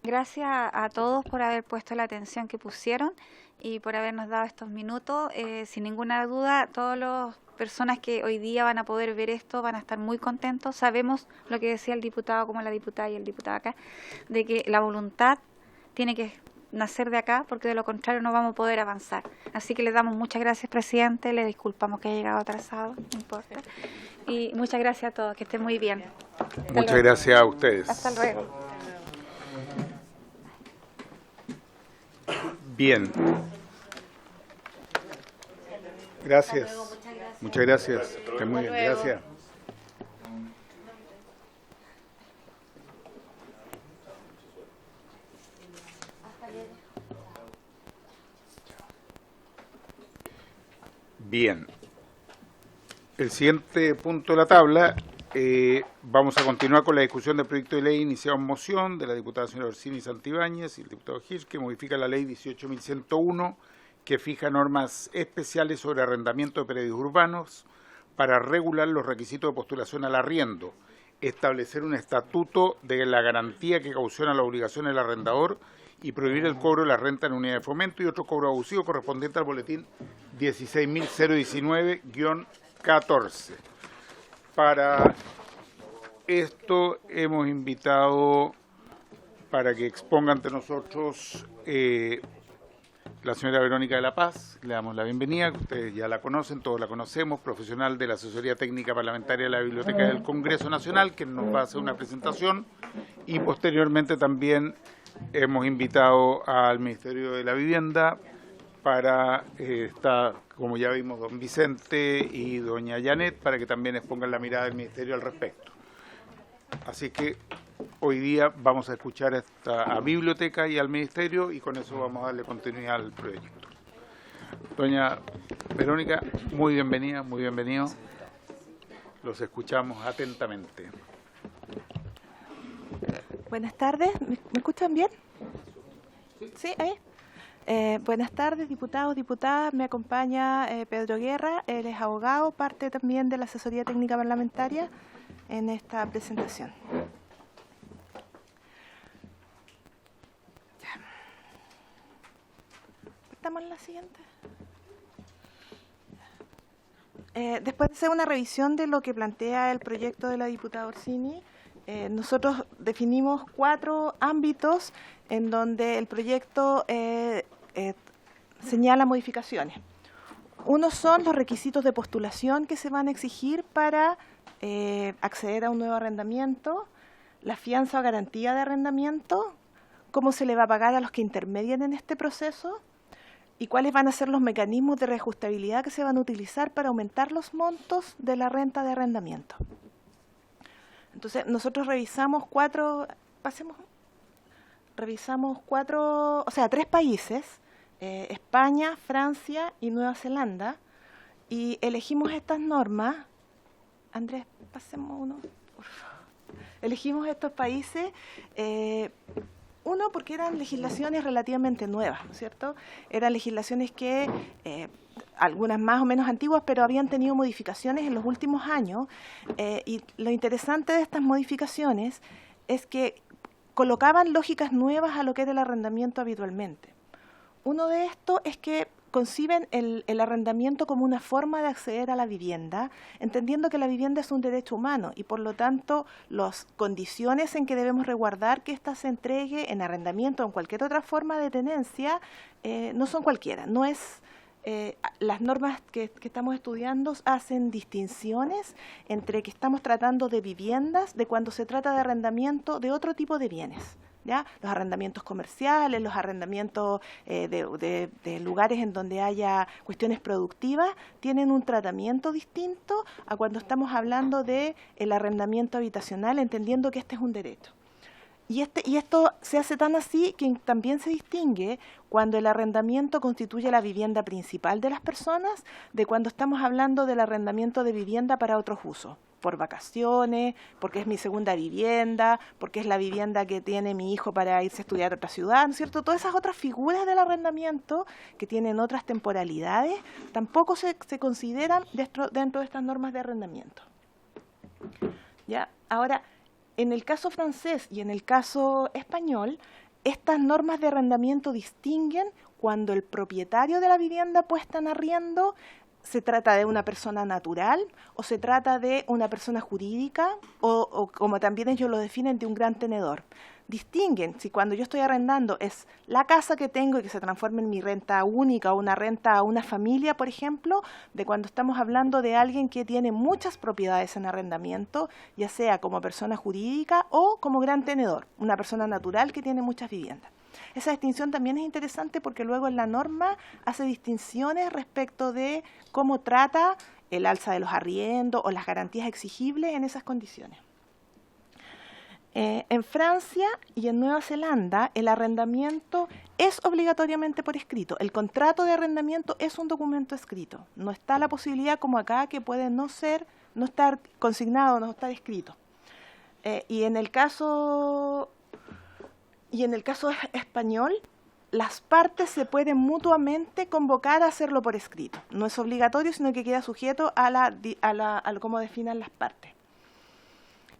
Gracias a todos por haber puesto la atención que pusieron y por habernos dado estos minutos. Sin ninguna duda, todas las personas que hoy día van a poder ver esto van a estar muy contentos. Sabemos lo que decía el diputado, como la diputada y el diputado acá, de que la voluntad tiene que nacer de acá, porque de lo contrario no vamos a poder avanzar. Así que le damos muchas gracias, presidente. Le disculpamos que haya llegado atrasado, no importa. Y muchas gracias a todos, que estén muy bien. Muchas gracias a ustedes. Hasta luego. Bien. Gracias. Muchas gracias. Que muy bien. Gracias. Bien. El siguiente punto de la tabla, vamos a continuar con la discusión del proyecto de ley iniciado en moción de la diputada señora Orsini Santibáñez y el diputado Hirsch, que modifica la ley 18.101, que fija normas especiales sobre arrendamiento de predios urbanos para regular los requisitos de postulación al arriendo, establecer un estatuto de la garantía que cautiona la obligación del arrendador y prohibir el cobro de la renta en unidad de fomento y otro cobro abusivo correspondiente al boletín 16.019-14. Para esto hemos invitado para que exponga ante nosotros la señora Verónica de la Paz. Le damos la bienvenida, ustedes ya la conocen, todos la conocemos, profesional de la Asesoría Técnica Parlamentaria de la Biblioteca del Congreso Nacional, que nos va a hacer una presentación, y posteriormente también hemos invitado al Ministerio de la Vivienda para estar, como ya vimos, don Vicente y doña Janet, para que también expongan la mirada del Ministerio al respecto. Así que hoy día vamos a escuchar a Biblioteca y al Ministerio, y con eso vamos a darle continuidad al proyecto. Doña Verónica, muy bienvenida, muy bienvenido. Los escuchamos atentamente. Buenas tardes, ¿me escuchan bien? Sí, ahí. Buenas tardes, diputados, diputadas. Me acompaña Pedro Guerra, él es abogado, parte también de la asesoría técnica parlamentaria en esta presentación. ¿Estamos en la siguiente? Después de hacer una revisión de lo que plantea el proyecto de la diputada Orsini, nosotros definimos 4 ámbitos en donde el proyecto señala modificaciones. Uno son los requisitos de postulación que se van a exigir para acceder a un nuevo arrendamiento, la fianza o garantía de arrendamiento, cómo se le va a pagar a los que intermedian en este proceso y cuáles van a ser los mecanismos de reajustabilidad que se van a utilizar para aumentar los montos de la renta de arrendamiento. Entonces, nosotros revisamos 3 países, España, Francia y Nueva Zelanda, y elegimos estas normas. Andrés, pasemos uno, por favor. Elegimos estos países, uno, porque eran legislaciones relativamente nuevas, ¿no es cierto? Eran legislaciones que, algunas más o menos antiguas, pero habían tenido modificaciones en los últimos años, y lo interesante de estas modificaciones es que colocaban lógicas nuevas a lo que era el arrendamiento habitualmente. Uno de estos es que conciben el arrendamiento como una forma de acceder a la vivienda, entendiendo que la vivienda es un derecho humano y por lo tanto las condiciones en que debemos resguardar que ésta se entregue en arrendamiento o en cualquier otra forma de tenencia no son cualquiera. No es, las normas que estamos estudiando hacen distinciones entre que estamos tratando de viviendas, de cuando se trata de arrendamiento de otro tipo de bienes. ¿Ya? Los arrendamientos comerciales, los arrendamientos de lugares en donde haya cuestiones productivas, tienen un tratamiento distinto a cuando estamos hablando de el arrendamiento habitacional, entendiendo que este es un derecho. Y esto se hace tan así que también se distingue cuando el arrendamiento constituye la vivienda principal de las personas de cuando estamos hablando del arrendamiento de vivienda para otros usos, por vacaciones, porque es mi segunda vivienda, porque es la vivienda que tiene mi hijo para irse a estudiar a otra ciudad, ¿no es cierto? Todas esas otras figuras del arrendamiento que tienen otras temporalidades tampoco se consideran dentro de estas normas de arrendamiento. ¿Ya? Ahora, en el caso francés y en el caso español, estas normas de arrendamiento distinguen cuando el propietario de la vivienda puesta en arriendo se trata de una persona natural o se trata de una persona jurídica o como también ellos lo definen, de un gran tenedor. Distinguen si cuando yo estoy arrendando es la casa que tengo y que se transforma en mi renta única o una renta a una familia, por ejemplo, de cuando estamos hablando de alguien que tiene muchas propiedades en arrendamiento, ya sea como persona jurídica o como gran tenedor, una persona natural que tiene muchas viviendas. Esa distinción también es interesante porque luego en la norma hace distinciones respecto de cómo trata el alza de los arriendos o las garantías exigibles en esas condiciones. En Francia y en Nueva Zelanda el arrendamiento es obligatoriamente por escrito. El contrato de arrendamiento es un documento escrito. No está la posibilidad como acá que puede no estar consignado, no estar escrito. Y en el caso español, las partes se pueden mutuamente convocar a hacerlo por escrito. No es obligatorio, sino que queda sujeto a cómo definan las partes.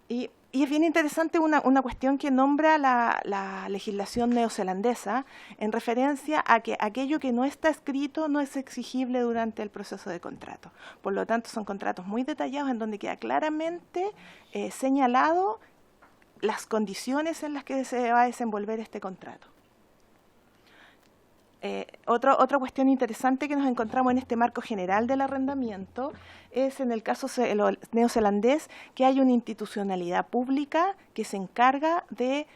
Y es bien interesante una cuestión que nombra la legislación neozelandesa en referencia a que aquello que no está escrito no es exigible durante el proceso de contrato. Por lo tanto, son contratos muy detallados en donde queda claramente señalado las condiciones en las que se va a desenvolver este contrato. Otra cuestión interesante que nos encontramos en este marco general del arrendamiento es en el caso neozelandés que hay una institucionalidad pública que se encarga de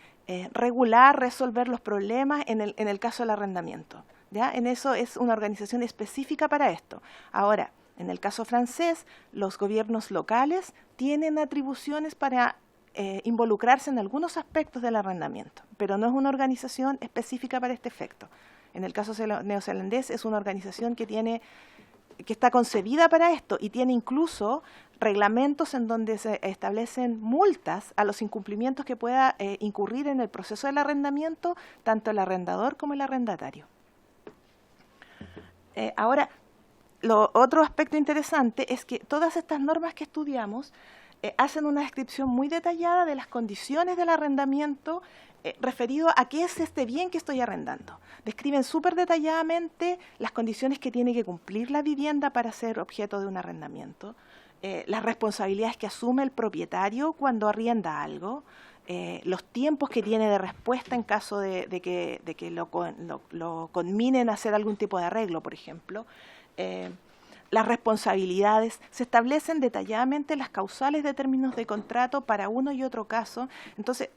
regular, resolver los problemas en el caso del arrendamiento. ¿Ya? En eso es una organización específica para esto. Ahora, en el caso francés, los gobiernos locales tienen atribuciones para involucrarse en algunos aspectos del arrendamiento, pero no es una organización específica para este efecto. En el caso neozelandés es una organización que está concebida para esto y tiene incluso reglamentos en donde se establecen multas a los incumplimientos que pueda incurrir en el proceso del arrendamiento tanto el arrendador como el arrendatario. Ahora, otro aspecto interesante es que todas estas normas que estudiamos hacen una descripción muy detallada de las condiciones del arrendamiento referido a qué es este bien que estoy arrendando. Describen súper detalladamente las condiciones que tiene que cumplir la vivienda para ser objeto de un arrendamiento, las responsabilidades que asume el propietario cuando arrienda algo, los tiempos que tiene de respuesta en caso de que lo conminen a hacer algún tipo de arreglo, por ejemplo. Las responsabilidades, se establecen detalladamente las causales de términos de contrato para uno y otro caso. Entonces,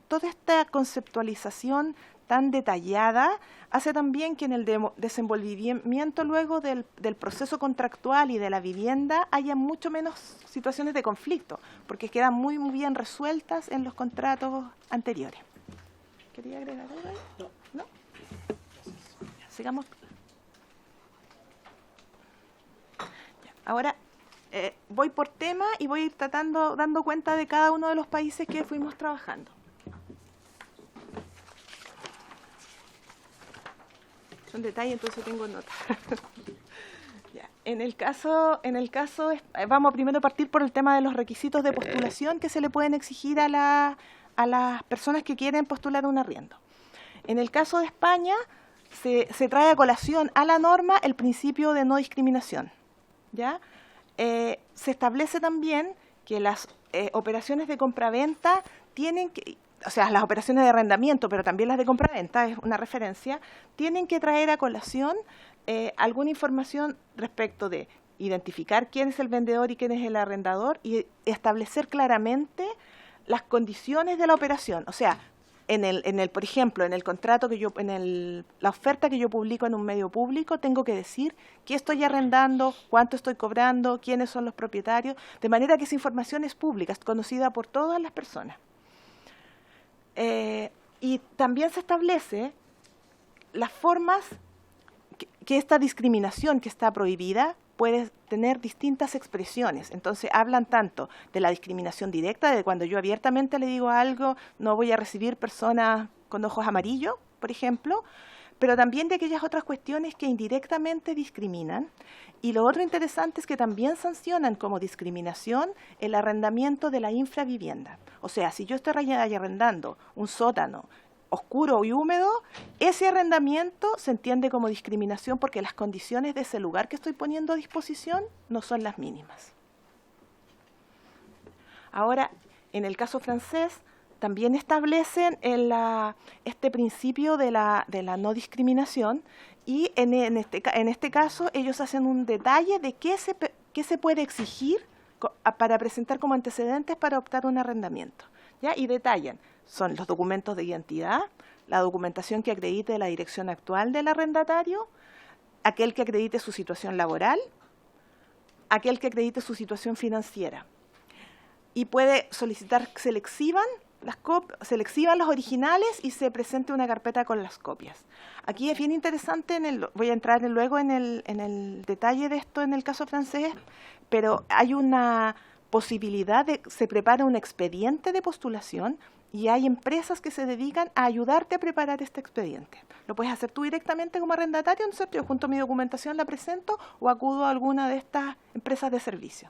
toda esta conceptualización tan detallada hace también que en el desenvolvimiento luego del proceso contractual y de la vivienda haya mucho menos situaciones de conflicto, porque quedan muy bien resueltas en los contratos anteriores. ¿Quería agregar algo ahí? No. Ya, sigamos. Ahora voy por tema y voy a ir dando cuenta de cada uno de los países que fuimos trabajando. Son detalles, entonces tengo nota. Ya. En el caso, vamos primero a partir por el tema de los requisitos de postulación que se le pueden exigir a las personas que quieren postular un arriendo. En el caso de España, se trae a colación a la norma el principio de no discriminación. ¿Ya? Se establece también que las operaciones de compraventa tienen que, o sea, las operaciones de arrendamiento, pero también las de compraventa, es una referencia, tienen que traer a colación alguna información respecto de identificar quién es el vendedor y quién es el arrendador y establecer claramente las condiciones de la operación. O sea, por ejemplo, en el contrato la oferta que yo publico en un medio público, tengo que decir qué estoy arrendando, cuánto estoy cobrando, quiénes son los propietarios, de manera que esa información es pública, es conocida por todas las personas. Y también se establece las formas que esta discriminación que está prohibida puede tener distintas expresiones. Entonces hablan tanto de la discriminación directa, de cuando yo abiertamente le digo algo, no voy a recibir personas con ojos amarillos, por ejemplo, pero también de aquellas otras cuestiones que indirectamente discriminan. Y lo otro interesante es que también sancionan como discriminación el arrendamiento de la infravivienda. O sea, si yo estoy arrendando un sótano oscuro y húmedo, ese arrendamiento se entiende como discriminación porque las condiciones de ese lugar que estoy poniendo a disposición no son las mínimas. Ahora, en el caso francés, también establecen este principio de la no discriminación y en este caso ellos hacen un detalle de qué se puede exigir para presentar como antecedentes para optar un arrendamiento. ¿Ya? Y detallan, son los documentos de identidad, la documentación que acredite la dirección actual del arrendatario, aquel que acredite su situación laboral, aquel que acredite su situación financiera. Y puede solicitar que se le exhiban los originales y se presente una carpeta con las copias. Aquí es bien interesante, voy a entrar luego en el detalle de esto en el caso francés, pero hay una posibilidad se prepara un expediente de postulación y hay empresas que se dedican a ayudarte a preparar este expediente. Lo puedes hacer tú directamente como arrendatario, ¿no? Yo junto a mi documentación la presento o acudo a alguna de estas empresas de servicio.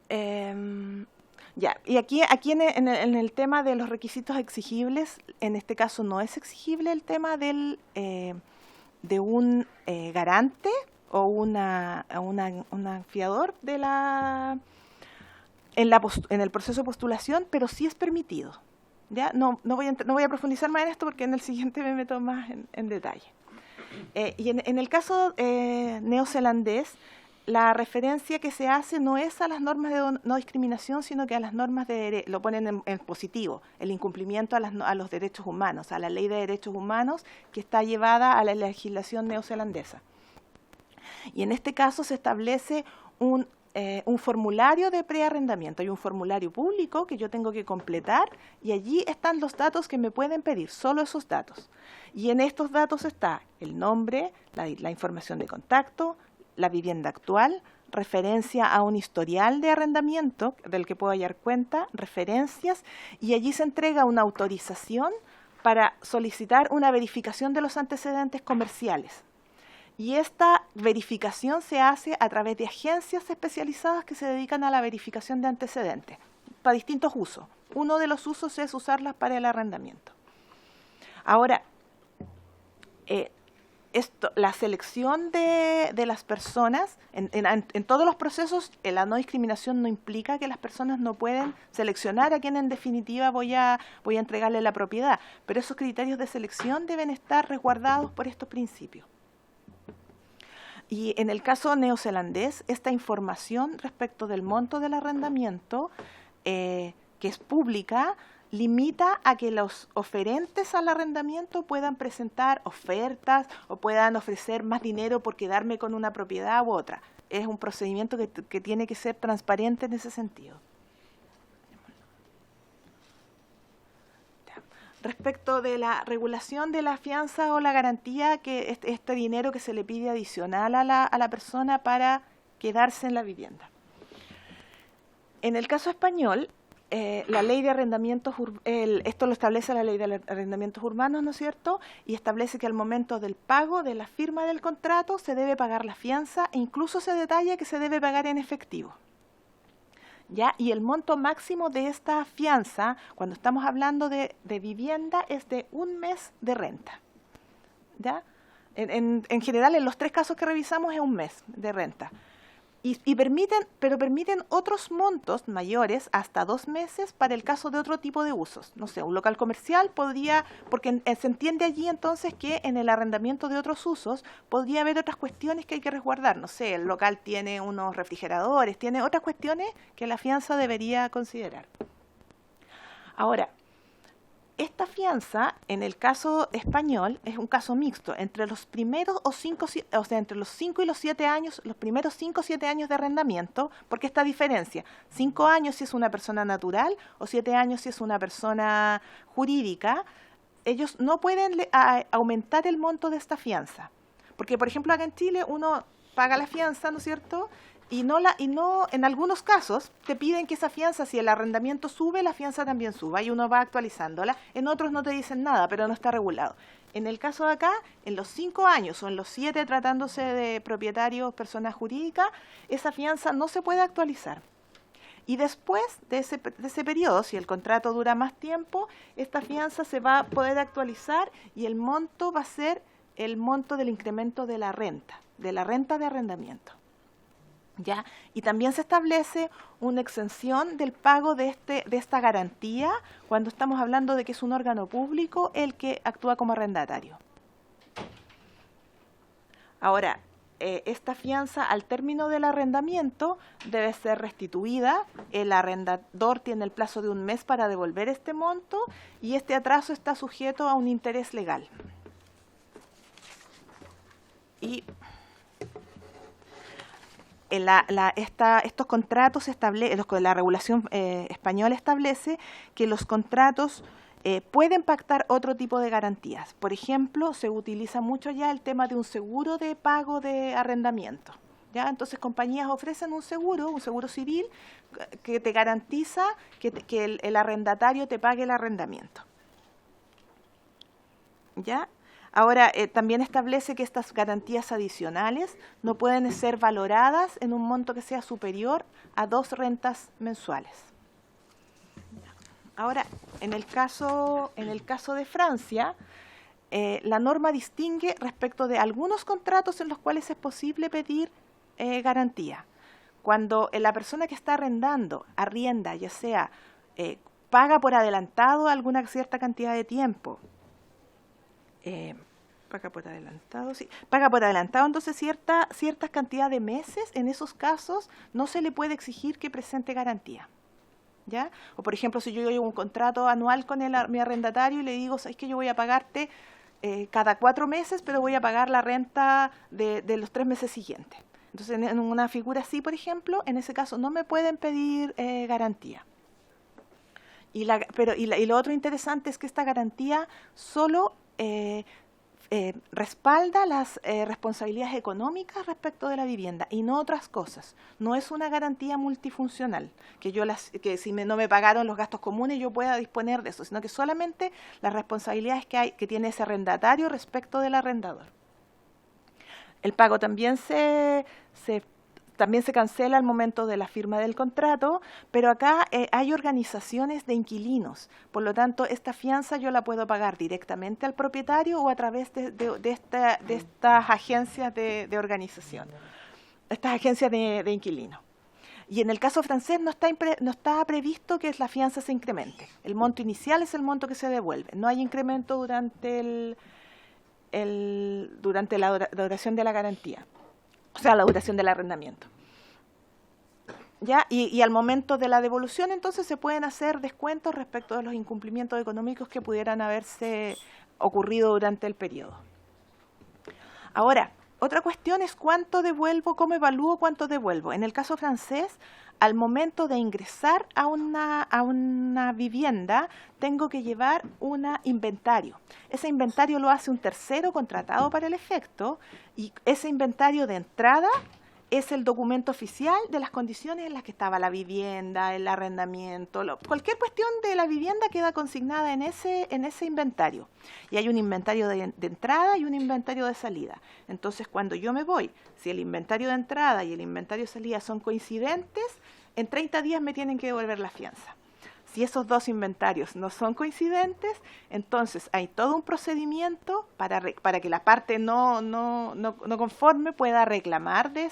Ya, y aquí en el tema de los requisitos exigibles, en este caso no es exigible el tema de un garante o un fiador en el proceso de postulación, pero sí es permitido. ¿Ya? No voy a profundizar más en esto porque en el siguiente me meto más en detalle. Y en el caso neozelandés, la referencia que se hace no es a las normas de no discriminación, sino que a las normas lo ponen en positivo, el incumplimiento a los derechos humanos, a la ley de derechos humanos que está llevada a la legislación neozelandesa. Y en este caso se establece un formulario de prearrendamiento. Hay un formulario público que yo tengo que completar y allí están los datos que me pueden pedir, solo esos datos. Y en estos datos está el nombre, la información de contacto, la vivienda actual, referencia a un historial de arrendamiento del que puedo hallar cuenta, referencias, y allí se entrega una autorización para solicitar una verificación de los antecedentes comerciales. Y esta verificación se hace a través de agencias especializadas que se dedican a la verificación de antecedentes, para distintos usos. Uno de los usos es usarlas para el arrendamiento. Ahora, la selección de las personas, en todos los procesos, la no discriminación no implica que las personas no pueden seleccionar a quien en definitiva voy a entregarle la propiedad, pero esos criterios de selección deben estar resguardados por estos principios. Y en el caso neozelandés, esta información respecto del monto del arrendamiento, que es pública, limita a que los oferentes al arrendamiento puedan presentar ofertas o puedan ofrecer más dinero por quedarme con una propiedad u otra. Es un procedimiento que tiene que ser transparente en ese sentido. Respecto de la regulación de la fianza o la garantía, que este dinero que se le pide adicional a la persona para quedarse en la vivienda. En el caso español, la ley de arrendamientos, esto lo establece la ley de arrendamientos urbanos, ¿no es cierto? Y establece que al momento del pago, de la firma del contrato, se debe pagar la fianza e incluso se detalla que se debe pagar en efectivo. ¿Ya? Y el monto máximo de esta fianza, cuando estamos hablando de vivienda, es de 1 mes de renta. ¿Ya? En general, en los 3 casos que revisamos es 1 mes de renta. Pero permiten otros montos mayores hasta 2 meses para el caso de otro tipo de usos. No sé, un local comercial podría, porque se entiende allí entonces que en el arrendamiento de otros usos podría haber otras cuestiones que hay que resguardar. No sé, el local tiene unos refrigeradores, tiene otras cuestiones que la fianza debería considerar. Ahora, esta fianza, en el caso español, es un caso mixto. Entre los primeros entre los 5 y los 7 años, los primeros 5 o 7 años de arrendamiento, porque esta diferencia, 5 años si es una persona natural o 7 años si es una persona jurídica, ellos no pueden aumentar el monto de esta fianza. Porque, por ejemplo, acá en Chile uno paga la fianza, ¿no es cierto?, y no en algunos casos te piden que esa fianza, si el arrendamiento sube, la fianza también suba y uno va actualizándola. En otros no te dicen nada, pero no está regulado. En el caso de acá, en los 5 años o en los 7, tratándose de propietarios, personas jurídicas, esa fianza no se puede actualizar. Y después de ese periodo, si el contrato dura más tiempo, esta fianza se va a poder actualizar y el monto va a ser el monto del incremento de la renta de arrendamiento. ¿Ya? Y también se establece una exención del pago de esta garantía cuando estamos hablando de que es un órgano público el que actúa como arrendatario. Ahora, esta fianza al término del arrendamiento debe ser restituida. El arrendador tiene el plazo de 1 mes para devolver este monto y este atraso está sujeto a un interés legal. Y estos contratos la regulación española establece que los contratos pueden pactar otro tipo de garantías. Por ejemplo, se utiliza mucho ya el tema de un seguro de pago de arrendamiento. ¿Ya? Entonces, compañías ofrecen un seguro civil, que te garantiza que el arrendatario te pague el arrendamiento. ¿Ya? Ahora, también establece que estas garantías adicionales no pueden ser valoradas en un monto que sea superior a 2 rentas mensuales. Ahora, en el caso de Francia, la norma distingue respecto de algunos contratos en los cuales es posible pedir garantía. Cuando la persona que está arrienda, ya sea paga por adelantado alguna cierta cantidad de tiempo, paga por adelantado, entonces ciertas cantidad de meses, en esos casos no se le puede exigir que presente garantía. ¿Ya? O por ejemplo, si yo llevo un contrato anual con mi arrendatario y le digo, ¿sabes que yo voy a pagarte cada 4 meses, pero voy a pagar la renta de los 3 meses siguientes? Entonces, en una figura así, por ejemplo, en ese caso no me pueden pedir garantía. Y lo otro interesante es que esta garantía solo respalda las responsabilidades económicas respecto de la vivienda y no otras cosas. No es una garantía multifuncional, que si no me pagaron los gastos comunes yo pueda disponer de eso, sino que solamente las responsabilidades que tiene ese arrendatario respecto del arrendador. El pago también se cancela al momento de la firma del contrato, pero acá hay organizaciones de inquilinos. Por lo tanto, esta fianza yo la puedo pagar directamente al propietario o a través de estas agencias de organización, estas agencias de inquilinos. Y en el caso francés no está previsto que la fianza se incremente. El monto inicial es el monto que se devuelve. No hay incremento durante la duración de la garantía. O sea, la duración del arrendamiento. ¿Ya? Y al momento de la devolución, entonces, se pueden hacer descuentos respecto de los incumplimientos económicos que pudieran haberse ocurrido durante el periodo. Ahora, otra cuestión es cuánto devuelvo, cómo evalúo cuánto devuelvo. En el caso francés, al momento de ingresar a una vivienda, tengo que llevar un inventario. Ese inventario lo hace un tercero contratado para el efecto, y ese inventario de entrada es el documento oficial de las condiciones en las que estaba la vivienda, el arrendamiento, cualquier cuestión de la vivienda queda consignada en ese inventario. Y hay un inventario de entrada y un inventario de salida. Entonces, cuando yo me voy, si el inventario de entrada y el inventario de salida son coincidentes, en 30 días me tienen que devolver la fianza. Si esos dos inventarios no son coincidentes, entonces hay todo un procedimiento para que la parte no conforme pueda reclamar de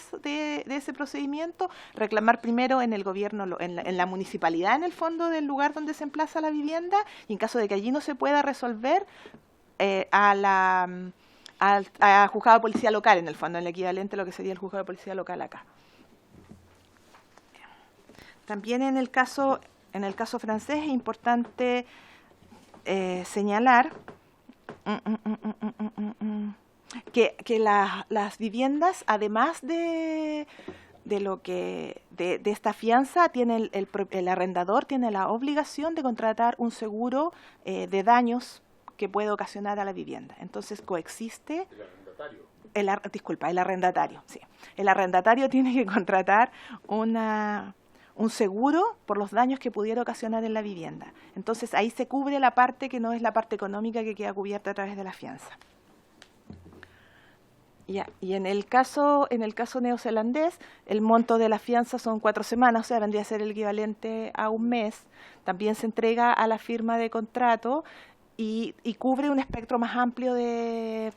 ese procedimiento, reclamar primero en el gobierno, en la municipalidad, en el fondo del lugar donde se emplaza la vivienda, y en caso de que allí no se pueda resolver, al juzgado de policía local, en el fondo, en el equivalente a lo que sería el juzgado de policía local acá. También en el caso francés es importante señalar que las viviendas, además de esta fianza, tiene el arrendador tiene la obligación de contratar un seguro de daños que puede ocasionar a la vivienda. Entonces coexiste. ¿El arrendatario? El arrendatario, sí. El arrendatario tiene que contratar un seguro por los daños que pudiera ocasionar en la vivienda. Entonces ahí se cubre la parte que no es la parte económica que queda cubierta a través de la fianza. Ya. Y en el caso neozelandés, el monto de la fianza son 4 semanas, o sea, vendría a ser el equivalente a un mes. También se entrega a la firma de contrato y cubre un espectro más amplio de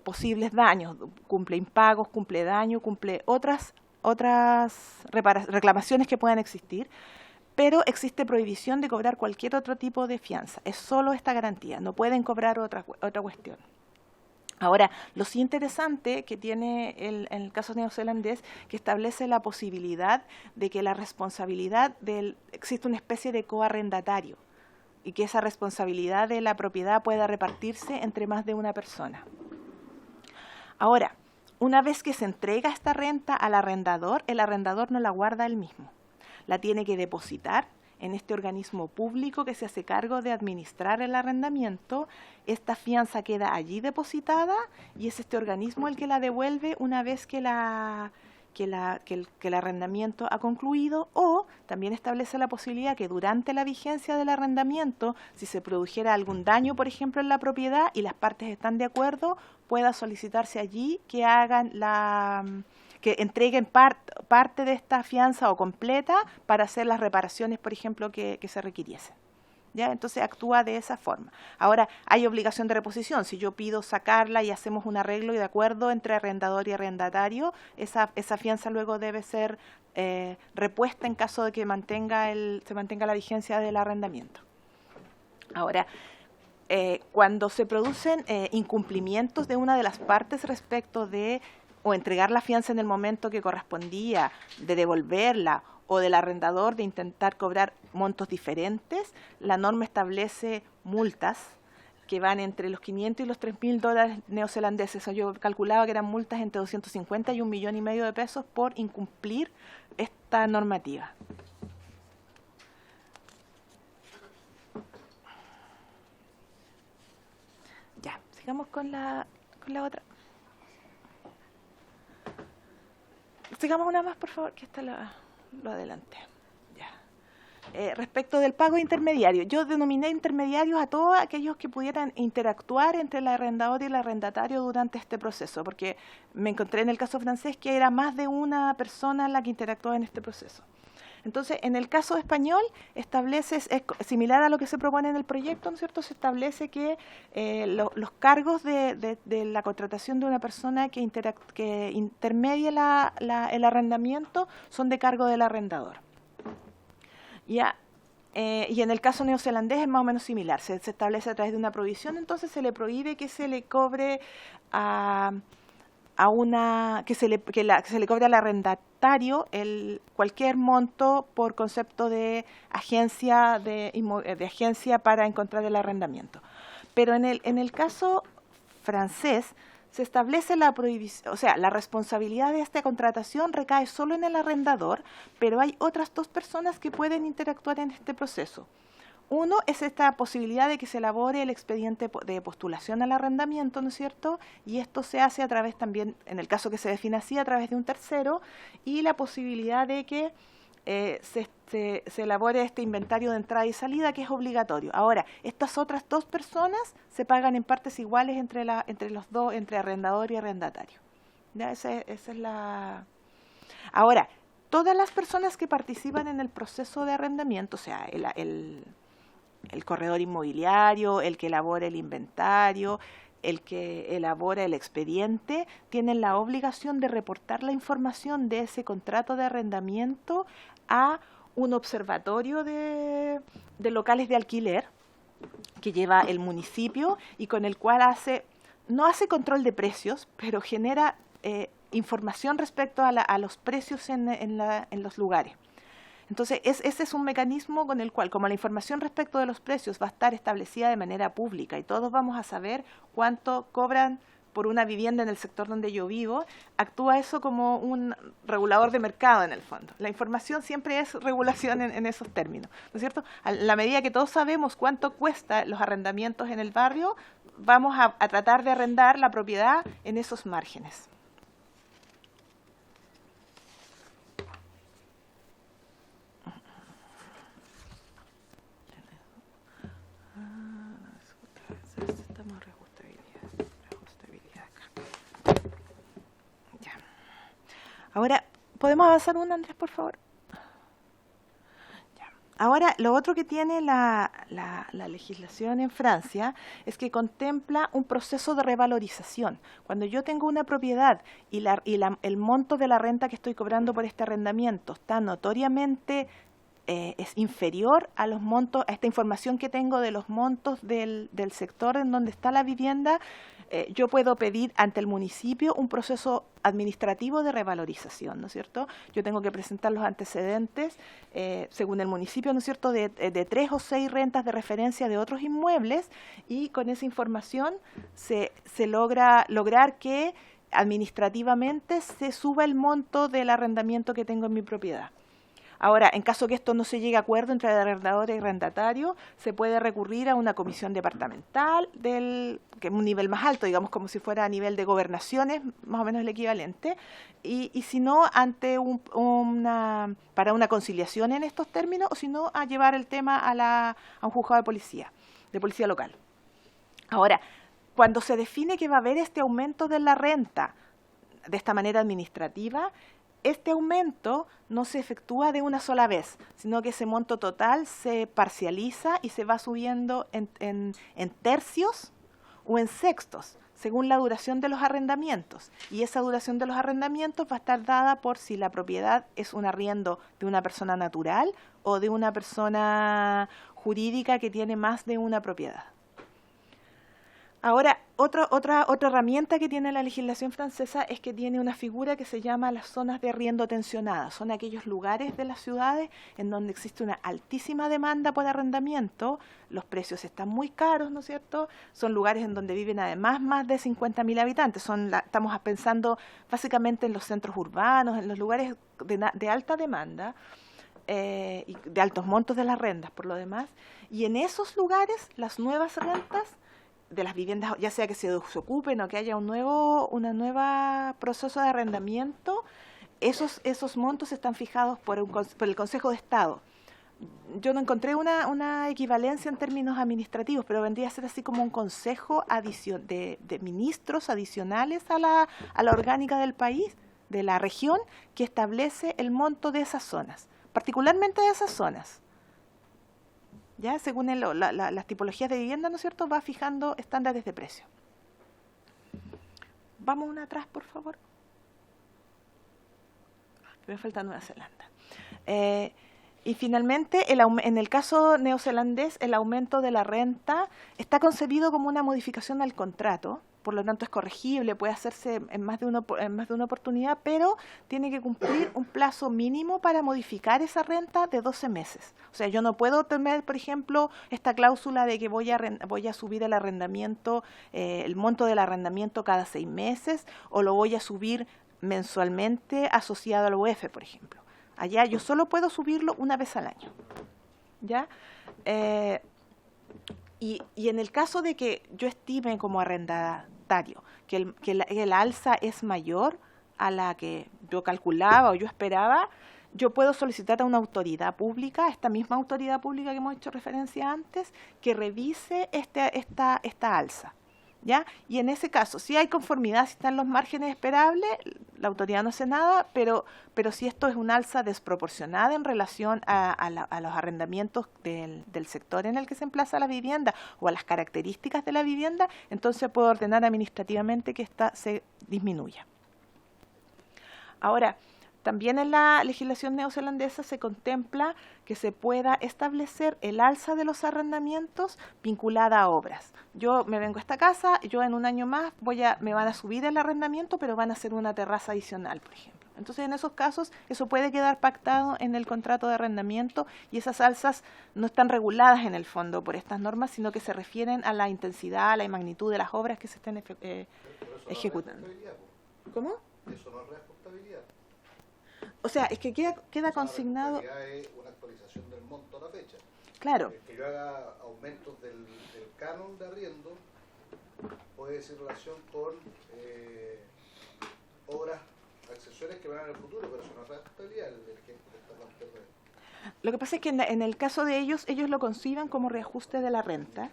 posibles daños. Cumple impagos, cumple daño, cumple otras reclamaciones que puedan existir, pero existe prohibición de cobrar cualquier otro tipo de fianza. Es solo esta garantía, no pueden cobrar otra cuestión. Ahora, lo sí interesante que tiene en el caso neozelandés, que establece la posibilidad de que la responsabilidad existe una especie de coarrendatario y que esa responsabilidad de la propiedad pueda repartirse entre más de una persona. Ahora, una vez que se entrega esta renta al arrendador, el arrendador no la guarda él mismo. La tiene que depositar en este organismo público que se hace cargo de administrar el arrendamiento. Esta fianza queda allí depositada y es este organismo el que la devuelve una vez que el arrendamiento ha concluido, o también establece la posibilidad que durante la vigencia del arrendamiento, si se produjera algún daño, por ejemplo, en la propiedad y las partes están de acuerdo, pueda solicitarse allí que que entreguen parte de esta fianza o completa para hacer las reparaciones, por ejemplo, que se requiriesen. ¿Ya? Entonces actúa de esa forma. Ahora, hay obligación de reposición. Si yo pido sacarla y hacemos un arreglo y de acuerdo entre arrendador y arrendatario, esa fianza luego debe ser repuesta en caso de que se mantenga la vigencia del arrendamiento. Ahora, cuando se producen incumplimientos de una de las partes respecto de o entregar la fianza en el momento que correspondía, de devolverla, o del arrendador de intentar cobrar montos diferentes, la norma establece multas que van entre los 500 y los 3.000 dólares neozelandeses. Eso yo calculaba que eran multas entre 250 y 1,5 millones de pesos por incumplir esta normativa. Ya, sigamos con la otra. Sigamos una más, por favor, que esta lo adelante. Respecto del pago intermediario, yo denominé intermediarios a todos aquellos que pudieran interactuar entre el arrendador y el arrendatario durante este proceso, porque me encontré en el caso francés que era más de una persona la que interactuaba en este proceso. Entonces, en el caso español, es similar a lo que se propone en el proyecto, ¿no es cierto? Se establece que los cargos de la contratación de una persona que intermedie el arrendamiento son de cargo del arrendador. Y en el caso neozelandés es más o menos similar, se establece a través de una prohibición, entonces se le prohíbe que se le cobre que se le cobre al arrendatario cualquier monto por concepto de agencia agencia para encontrar el arrendamiento. Pero en el caso francés se establece la prohibición, o sea, la responsabilidad de esta contratación recae solo en el arrendador, pero hay otras dos personas que pueden interactuar en este proceso. Uno es esta posibilidad de que se elabore el expediente de postulación al arrendamiento, ¿no es cierto? Y esto se hace a través también, en el caso que se define así, a través de un tercero, y la posibilidad de que se elabore este inventario de entrada y salida, que es obligatorio. Ahora, estas otras dos personas se pagan en partes iguales entre los dos, entre arrendador y arrendatario. ¿Ya? Esa es la... Ahora, todas las personas que participan en el proceso de arrendamiento, o sea, el corredor inmobiliario, el que elabora el inventario, el que elabora el expediente, tienen la obligación de reportar la información de ese contrato de arrendamiento a un observatorio de locales de alquiler que lleva el municipio y con el cual no hace control de precios, pero genera información respecto a los precios en los lugares. Entonces, ese es un mecanismo con el cual, como la información respecto de los precios va a estar establecida de manera pública y todos vamos a saber cuánto cobran por una vivienda en el sector donde yo vivo, actúa eso como un regulador de mercado en el fondo. La información siempre es regulación en esos términos, ¿no es cierto? A la medida que todos sabemos cuánto cuesta los arrendamientos en el barrio, vamos a tratar de arrendar la propiedad en esos márgenes. Ahora, ¿podemos avanzar una, Andrés, por favor? Ya. Ahora, lo otro que tiene la legislación en Francia es que contempla un proceso de revalorización. Cuando yo tengo una propiedad y el monto de la renta que estoy cobrando por este arrendamiento está notoriamente es inferior a los montos, a esta información que tengo de los montos del sector en donde está la vivienda, yo puedo pedir ante el municipio un proceso administrativo de revalorización, ¿no es cierto? Yo tengo que presentar los antecedentes, según el municipio, ¿no es cierto?, de 3 o 6 rentas de referencia de otros inmuebles y con esa información se lograr que administrativamente se suba el monto del arrendamiento que tengo en mi propiedad. Ahora, en caso que esto no se llegue a acuerdo entre el arrendador y el arrendatario, se puede recurrir a una comisión departamental, que es un nivel más alto, digamos como si fuera a nivel de gobernaciones, más o menos el equivalente, y si no, ante para una conciliación en estos términos, o si no, a llevar el tema a un juzgado de policía local. Ahora, cuando se define que va a haber este aumento de la renta de esta manera administrativa, este aumento no se efectúa de una sola vez, sino que ese monto total se parcializa y se va subiendo en tercios o en sextos, según la duración de los arrendamientos. Y esa duración de los arrendamientos va a estar dada por si la propiedad es un arriendo de una persona natural o de una persona jurídica que tiene más de una propiedad. Ahora, otra herramienta que tiene la legislación francesa es que tiene una figura que se llama las zonas de arriendo tensionada. Son aquellos lugares de las ciudades en donde existe una altísima demanda por arrendamiento, los precios están muy caros, ¿no es cierto? Son lugares en donde viven además más de 50.000 habitantes. Estamos pensando básicamente en los centros urbanos, en los lugares de alta demanda y de altos montos de las rentas, por lo demás. Y en esos lugares, las nuevas rentas de las viviendas, ya sea que se desocupen o que haya un nuevo proceso de arrendamiento, esos montos están fijados por el Consejo de Estado. Yo no encontré una equivalencia en términos administrativos, pero vendría a ser así como un consejo de ministros adicionales a la orgánica del país, de la región, que establece el monto de esas zonas, particularmente de esas zonas. Ya según las tipologías de vivienda, ¿no es cierto?, va fijando estándares de precio. Vamos una atrás, por favor. Me falta Nueva Zelanda. Y finalmente, en el caso neozelandés, el aumento de la renta está concebido como una modificación al contrato, por lo tanto es corregible, puede hacerse en más de una oportunidad, pero tiene que cumplir un plazo mínimo para modificar esa renta de 12 meses. O sea, yo no puedo tener, por ejemplo, esta cláusula de que voy a subir el arrendamiento, el monto del arrendamiento cada 6 meses, o lo voy a subir mensualmente asociado al UF, por ejemplo. Allá yo solo puedo subirlo una vez al año. ¿Ya? Y en el caso de que yo estime como arrendatario que el alza es mayor a la que yo calculaba o yo esperaba, yo puedo solicitar a una autoridad pública, esta misma autoridad pública que hemos hecho referencia antes, que revise esta alza. ¿Ya? Y en ese caso, si hay conformidad, si están los márgenes esperables, la autoridad no hace nada, pero si esto es un alza desproporcionada en relación a los arrendamientos del sector en el que se emplaza la vivienda o a las características de la vivienda, entonces puedo ordenar administrativamente que ésta se disminuya. Ahora, también en la legislación neozelandesa se contempla que se pueda establecer el alza de los arrendamientos vinculada a obras. Yo me vengo a esta casa, yo en un año más me van a subir el arrendamiento, pero van a hacer una terraza adicional, por ejemplo. Entonces, en esos casos, eso puede quedar pactado en el contrato de arrendamiento y esas alzas no están reguladas en el fondo por estas normas, sino que se refieren a la intensidad, a la magnitud de las obras que se estén ejecutando. ¿Cómo? Eso no es reajustabilidad. O sea, es que queda consignado. Es una actualización del monto a la fecha. Claro. Que yo haga aumentos del canon de arriendo puede decir relación con obras accesorias que van en el futuro, pero eso no es reajustabilidad, el ejemplo que está planteando. Lo que pasa es que en el caso de ellos lo conciben como reajuste de la renta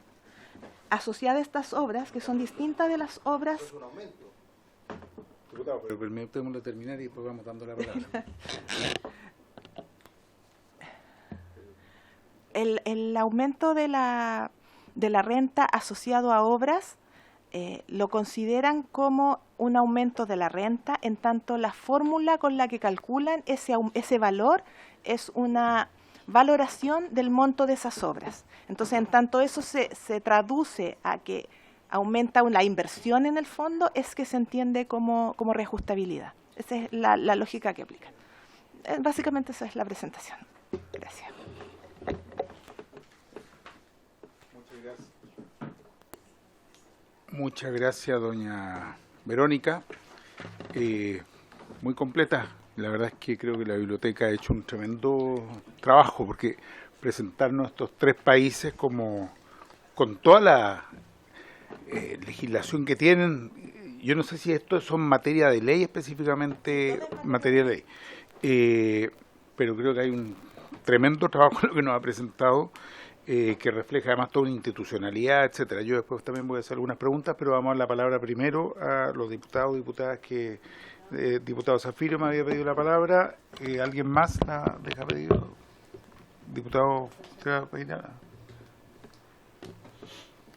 asociada a estas obras, que son distintas de las obras. Eso es un aumento. Diputado, pero permitámoslo terminar y después vamos dando la palabra. El aumento de la renta asociado a obras lo consideran como un aumento de la renta, en tanto la fórmula con la que calculan ese valor es una valoración del monto de esas obras. Entonces, en tanto eso se traduce a que aumenta la inversión en el fondo, es que se entiende como reajustabilidad. Esa es la lógica que aplican. Básicamente esa es la presentación. Gracias. Muchas gracias, doña Verónica. Muy completa. La verdad es que creo que la biblioteca ha hecho un tremendo trabajo, porque presentarnos estos 3 países como con toda la legislación que tienen, yo no sé si esto son materia de ley específicamente, materia de ley, pero creo que hay un tremendo trabajo en lo que nos ha presentado, que refleja además toda una institucionalidad, etcétera. Yo después también voy a hacer algunas preguntas, pero vamos a dar la palabra primero a los diputados y diputadas que... diputado Zafirio me había pedido la palabra, ¿alguien más la deja pedido? Diputado, ¿te va a pedir nada?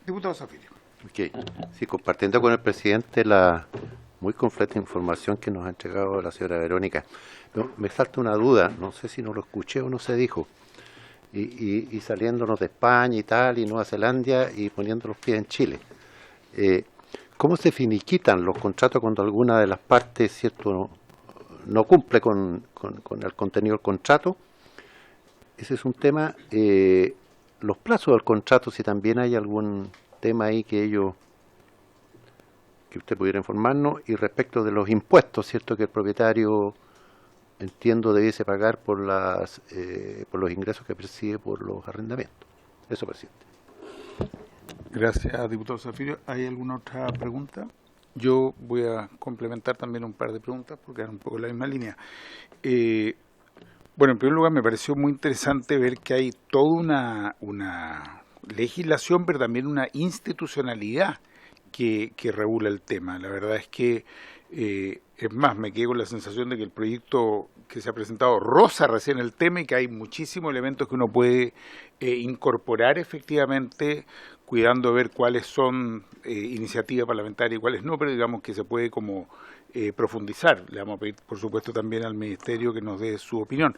Diputado Zafirio. Okay. Sí, compartiendo con el presidente la muy completa información que nos ha entregado la señora Verónica. No, me falta una duda, no sé si no lo escuché o no se dijo. Y saliéndonos de España y tal, y Nueva Zelanda, y poniendo los pies en Chile. ¿Cómo se finiquitan los contratos cuando alguna de las partes, cierto, no cumple con el contenido del contrato? Ese es un tema. Los plazos del contrato, si también hay algún tema ahí que usted pudiera informarnos, y respecto de los impuestos, cierto, que el propietario, entiendo, debiese pagar por los ingresos que percibe por los arrendamientos. Eso, presidente. Gracias, diputado Zafirio. ¿Hay alguna otra pregunta? Yo voy a complementar también un par de preguntas porque eran un poco en la misma línea. Bueno, en primer lugar, me pareció muy interesante ver que hay toda una legislación, pero también una institucionalidad que regula el tema. La verdad es que, es más, me quedé con la sensación de que el proyecto que se ha presentado roza recién el tema y que hay muchísimos elementos que uno puede incorporar efectivamente, cuidando de ver cuáles son iniciativas parlamentarias y cuáles no, pero digamos que se puede como profundizar. Le vamos a pedir, por supuesto, también al Ministerio que nos dé su opinión.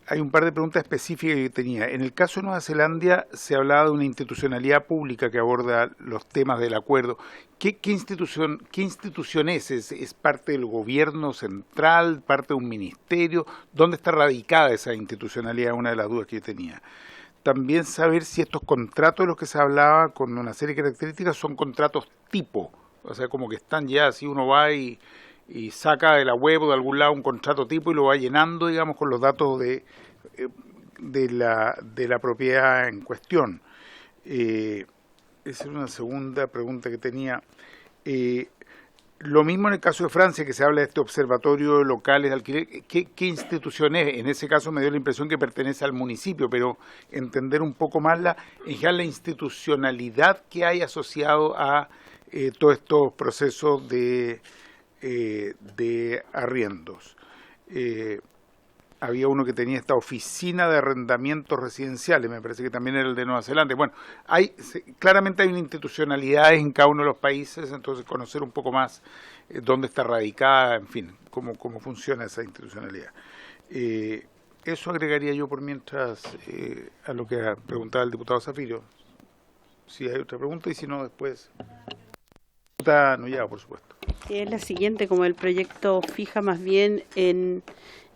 Hay un par de preguntas específicas que tenía. En el caso de Nueva Zelanda se hablaba de una institucionalidad pública que aborda los temas del acuerdo. ¿Qué institución es? ¿Es parte del gobierno central, parte de un ministerio? ¿Dónde está radicada esa institucionalidad? Una de las dudas que yo tenía. También saber si estos contratos de los que se hablaba con una serie de características son contratos tipo, o sea, como que están ya, si uno va y saca de la web o de algún lado un contrato tipo y lo va llenando, digamos, con los datos de la propiedad en cuestión. Esa es una segunda pregunta que tenía. Lo mismo en el caso de Francia, que se habla de este observatorio de locales de alquiler. ¿Qué institución es? En ese caso me dio la impresión que pertenece al municipio, pero entender un poco más la institucionalidad que hay asociado a todos estos procesos de arriendos. Había uno que tenía esta oficina de arrendamientos residenciales, me parece que también era el de Nueva Zelanda. Bueno, claramente hay una institucionalidad en cada uno de los países, entonces conocer un poco más dónde está radicada, en fin, cómo funciona esa institucionalidad. Eso agregaría yo por mientras a lo que preguntaba el diputado Zafirio. Si hay otra pregunta y si no, después. No ya, por supuesto. Es la siguiente, como el proyecto fija más bien en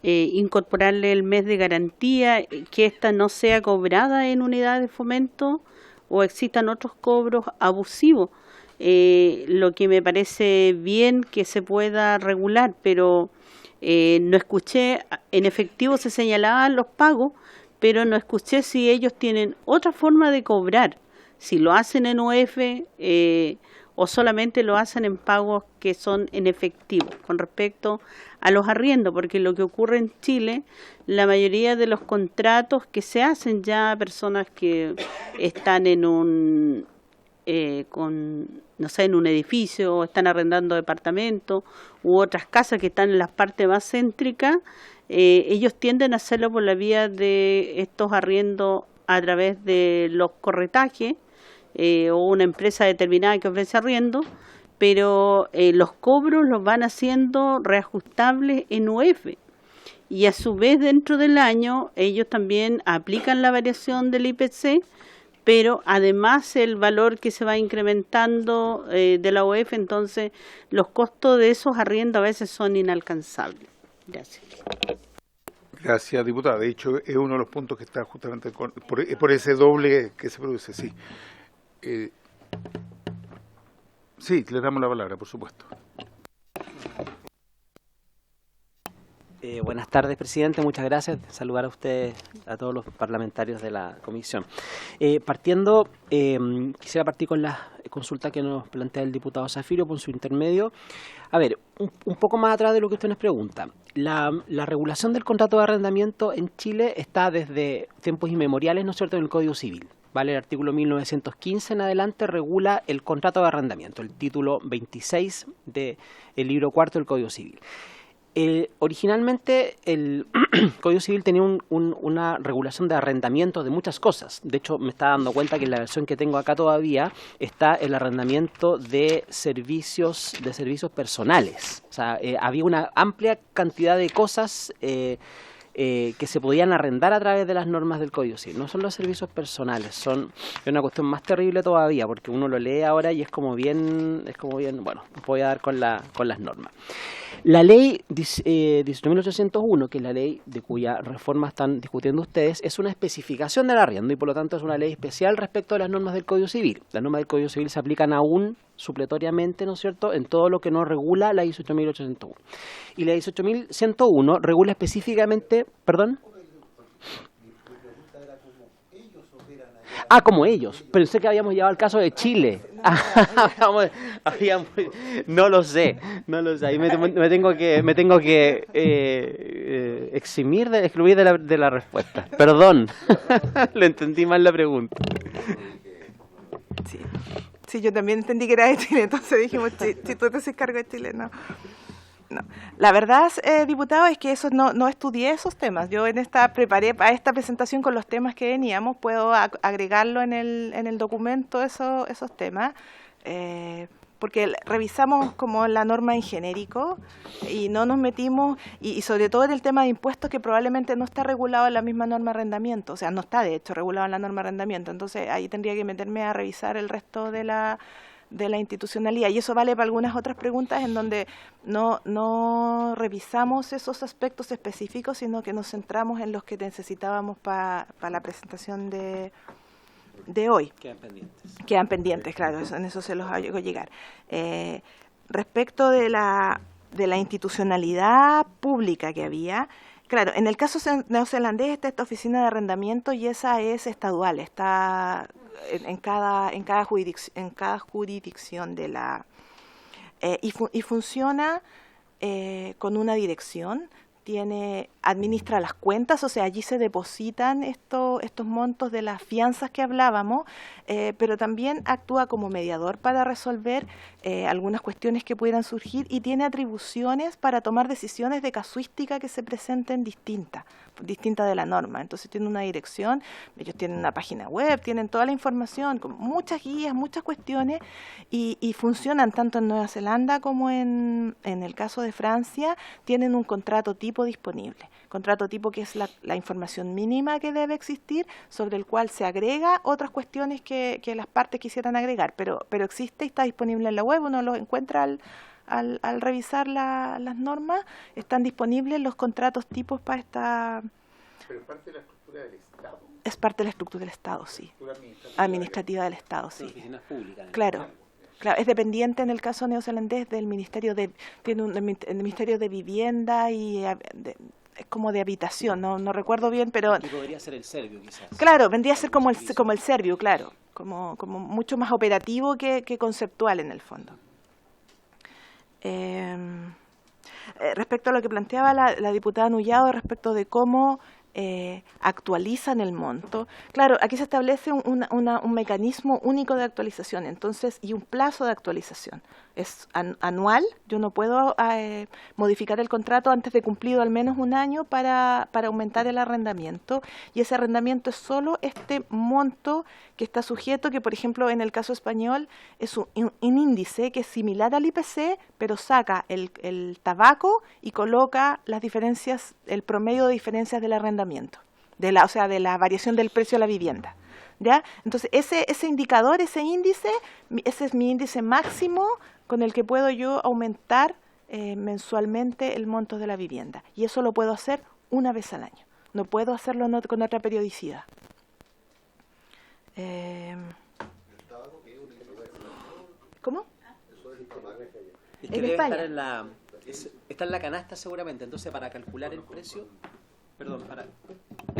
incorporarle el mes de garantía, que ésta no sea cobrada en unidades de fomento o existan otros cobros abusivos. Lo que me parece bien que se pueda regular, pero no escuché, en efectivo se señalaban los pagos, pero no escuché si ellos tienen otra forma de cobrar, si lo hacen en UF o solamente lo hacen en pagos que son en efectivo con respecto a los arriendos, porque lo que ocurre en Chile, la mayoría de los contratos que se hacen ya a personas que están en un en un edificio o están arrendando departamentos u otras casas que están en las partes más céntricas, ellos tienden a hacerlo por la vía de estos arriendos a través de los corretajes o una empresa determinada que ofrece arriendo, pero los cobros los van haciendo reajustables en UF y a su vez dentro del año ellos también aplican la variación del IPC, pero además el valor que se va incrementando de la UF, entonces los costos de esos arriendos a veces son inalcanzables. Gracias. Gracias, diputada. De hecho, es uno de los puntos que está justamente por ese doble que se produce, sí. Sí, le damos la palabra, por supuesto. Buenas tardes, presidente. Muchas gracias. Saludar a ustedes, a todos los parlamentarios de la comisión. Quisiera partir con la consulta que nos plantea el diputado Zafirio por su intermedio. A ver, un poco más atrás de lo que usted nos pregunta. La regulación del contrato de arrendamiento en Chile está desde tiempos inmemoriales, ¿no es cierto?, en el Código Civil. ¿Vale? El artículo 1915 en adelante regula el contrato de arrendamiento, el título 26 del libro cuarto del Código Civil. Originalmente el Código Civil tenía una regulación de arrendamiento de muchas cosas. De hecho, me estaba dando cuenta que en la versión que tengo acá todavía está el arrendamiento de servicios personales. O sea, había una amplia cantidad de cosas que se podían arrendar a través de las normas del Código Civil. No son los servicios personales, es una cuestión más terrible todavía, porque uno lo lee ahora y es como bien, bueno, voy a dar con las normas. La ley 19.801, que es la ley de cuya reforma están discutiendo ustedes, es una especificación del arriendo y por lo tanto es una ley especial respecto a las normas del Código Civil. Las normas del Código Civil se aplican aún supletoriamente, ¿no es cierto?, en todo lo que no regula la 18.801. Y la 18.101 regula específicamente, ¿perdón? Ah, como ellos. Pensé que habíamos llevado el caso de Chile. No lo sé. Ahí me tengo que excluir de la respuesta. Perdón. Le entendí mal la pregunta. Sí, yo también entendí que era de Chile, entonces dijimos, si tú te haces cargo de Chile, no. La verdad, diputado, es que no estudié esos temas. Yo preparé para esta presentación con los temas que veníamos, puedo agregarlo en el documento esos temas, porque revisamos como la norma en genérico y no nos metimos, y sobre todo en el tema de impuestos que probablemente no está regulado en la misma norma de arrendamiento, o sea, no está de hecho regulado en la norma de arrendamiento, entonces ahí tendría que meterme a revisar el resto de la institucionalidad, y eso vale para algunas otras preguntas en donde no revisamos esos aspectos específicos, sino que nos centramos en los que necesitábamos para la presentación de hoy. Quedan pendientes, claro, en eso se los hago llegar. Respecto de la institucionalidad pública que había, claro, en el caso neozelandés está esta oficina de arrendamiento y esa es estadual, está en cada jurisdicción de la y funciona con una dirección, administra las cuentas, o sea, allí se depositan estos montos de las fianzas que hablábamos, pero también actúa como mediador para resolver algunas cuestiones que pudieran surgir y tiene atribuciones para tomar decisiones de casuística que se presenten distinta de la norma. Entonces tiene una dirección, ellos tienen una página web, tienen toda la información, con muchas guías, muchas cuestiones, y funcionan tanto en Nueva Zelanda como en el caso de Francia, tienen un contrato tipo disponible. Contrato tipo que es la información mínima que debe existir, sobre el cual se agrega otras cuestiones que las partes quisieran agregar, pero existe y está disponible en la web, uno lo encuentra al revisar las normas, están disponibles los contratos tipos para esta... ¿Pero es parte de la estructura del Estado? Es parte de la estructura del Estado, sí. Administrativa del Estado, sí. Oficinas públicas. Claro, es dependiente en el caso neozelandés del Ministerio el Ministerio de Vivienda y es como de habitación, no recuerdo bien, pero... Aquí podría ser el Serviu, quizás. Claro, vendría a ser como el Serviu, claro, como mucho más operativo que conceptual en el fondo. Respecto a lo que planteaba la diputada Nullado respecto de cómo actualizan el monto, claro, aquí se establece un mecanismo único de actualización, entonces, y un plazo de actualización. Es anual, yo no puedo modificar el contrato antes de cumplido al menos un año para aumentar el arrendamiento, y ese arrendamiento es solo este monto que está sujeto, que por ejemplo en el caso español es un índice que es similar al IPC, pero saca el tabaco y coloca las diferencias, el promedio de diferencias del arrendamiento, de la variación del precio de la vivienda. ¿Ya? Entonces, ese indicador, ese índice, ese es mi índice máximo con el que puedo yo aumentar mensualmente el monto de la vivienda. Y eso lo puedo hacer una vez al año. No puedo hacerlo con otra periodicidad. ¿Cómo? Es que debe estar está en la canasta seguramente, entonces para calcular el precio, para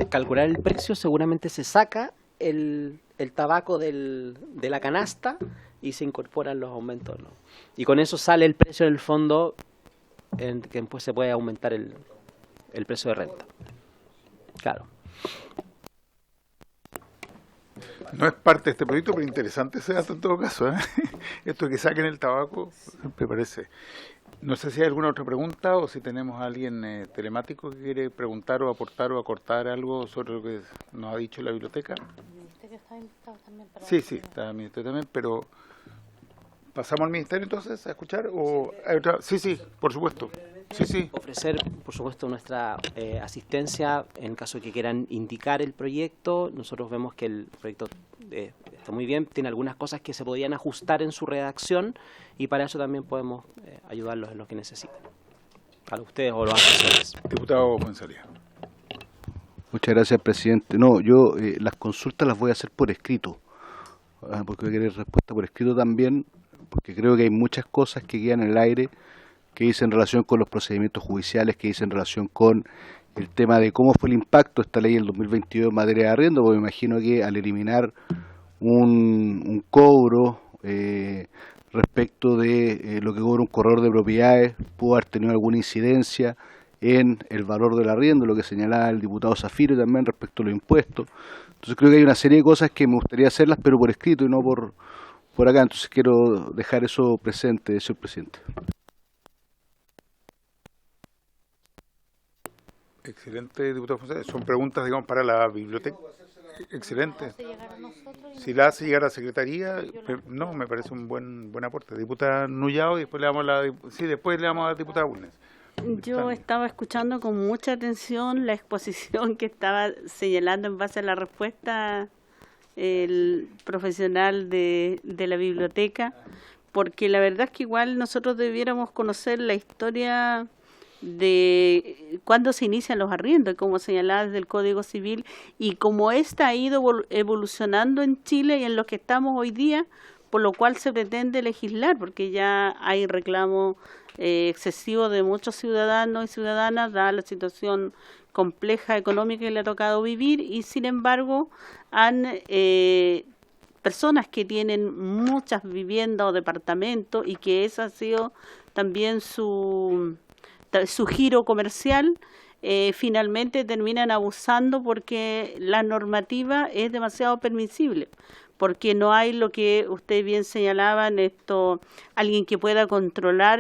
calcular el precio seguramente se saca el tabaco de la canasta y se incorporan los aumentos, ¿no? Y con eso sale el precio del fondo en que después se puede aumentar el precio de renta. Claro. No es parte de este proyecto, pero interesante ese dato en todo caso, ¿eh? Esto de que saquen el tabaco, me parece. No sé si hay alguna otra pregunta o si tenemos a alguien telemático que quiere preguntar o aportar o acortar algo sobre lo que nos ha dicho la biblioteca. El ministerio está invitado también para... Sí, está el ministerio también, pero ¿pasamos al ministerio entonces a escuchar? ¿O hay otra? Sí, por supuesto. ofrecer, por supuesto, nuestra asistencia en caso de que quieran indicar el proyecto. Nosotros vemos que el proyecto está muy bien, tiene algunas cosas que se podían ajustar en su redacción y para eso también podemos ayudarlos en lo que necesiten, para ustedes o los asesores. Diputado González. Muchas gracias, presidente. No, yo las consultas las voy a hacer por escrito, porque voy a querer respuesta por escrito también, porque creo que hay muchas cosas que quedan en el aire, que dicen en relación con los procedimientos judiciales, que dicen en relación con el tema de cómo fue el impacto de esta ley del 2022 en materia de arriendo, porque me imagino que al eliminar un cobro respecto de lo que cobra un corredor de propiedades, pudo haber tenido alguna incidencia en el valor del arriendo, lo que señalaba el diputado Zafiro también respecto a los impuestos. Entonces creo que hay una serie de cosas que me gustaría hacerlas, pero por escrito y no por acá. Entonces quiero dejar eso presente, señor presidente. Excelente, diputado González. Son preguntas, digamos, para la biblioteca. Excelente. Si la hace llegar a la Secretaría, no, me parece un buen aporte. Diputada Nullao, y después le damos después le damos a la diputada Bulnes. Yo estaba escuchando con mucha atención la exposición que estaba señalando en base a la respuesta el profesional de la biblioteca, porque la verdad es que igual nosotros debiéramos conocer la historia de cuándo se inician los arriendos, como señalaba desde el Código Civil, y cómo ésta ha ido evolucionando en Chile y en lo que estamos hoy día, por lo cual se pretende legislar, porque ya hay reclamo excesivo de muchos ciudadanos y ciudadanas, dada la situación compleja económica que le ha tocado vivir, y sin embargo han personas que tienen muchas viviendas o departamentos y que ese ha sido también su giro comercial, finalmente terminan abusando porque la normativa es demasiado permisible, porque no hay lo que usted bien señalaba, alguien que pueda controlar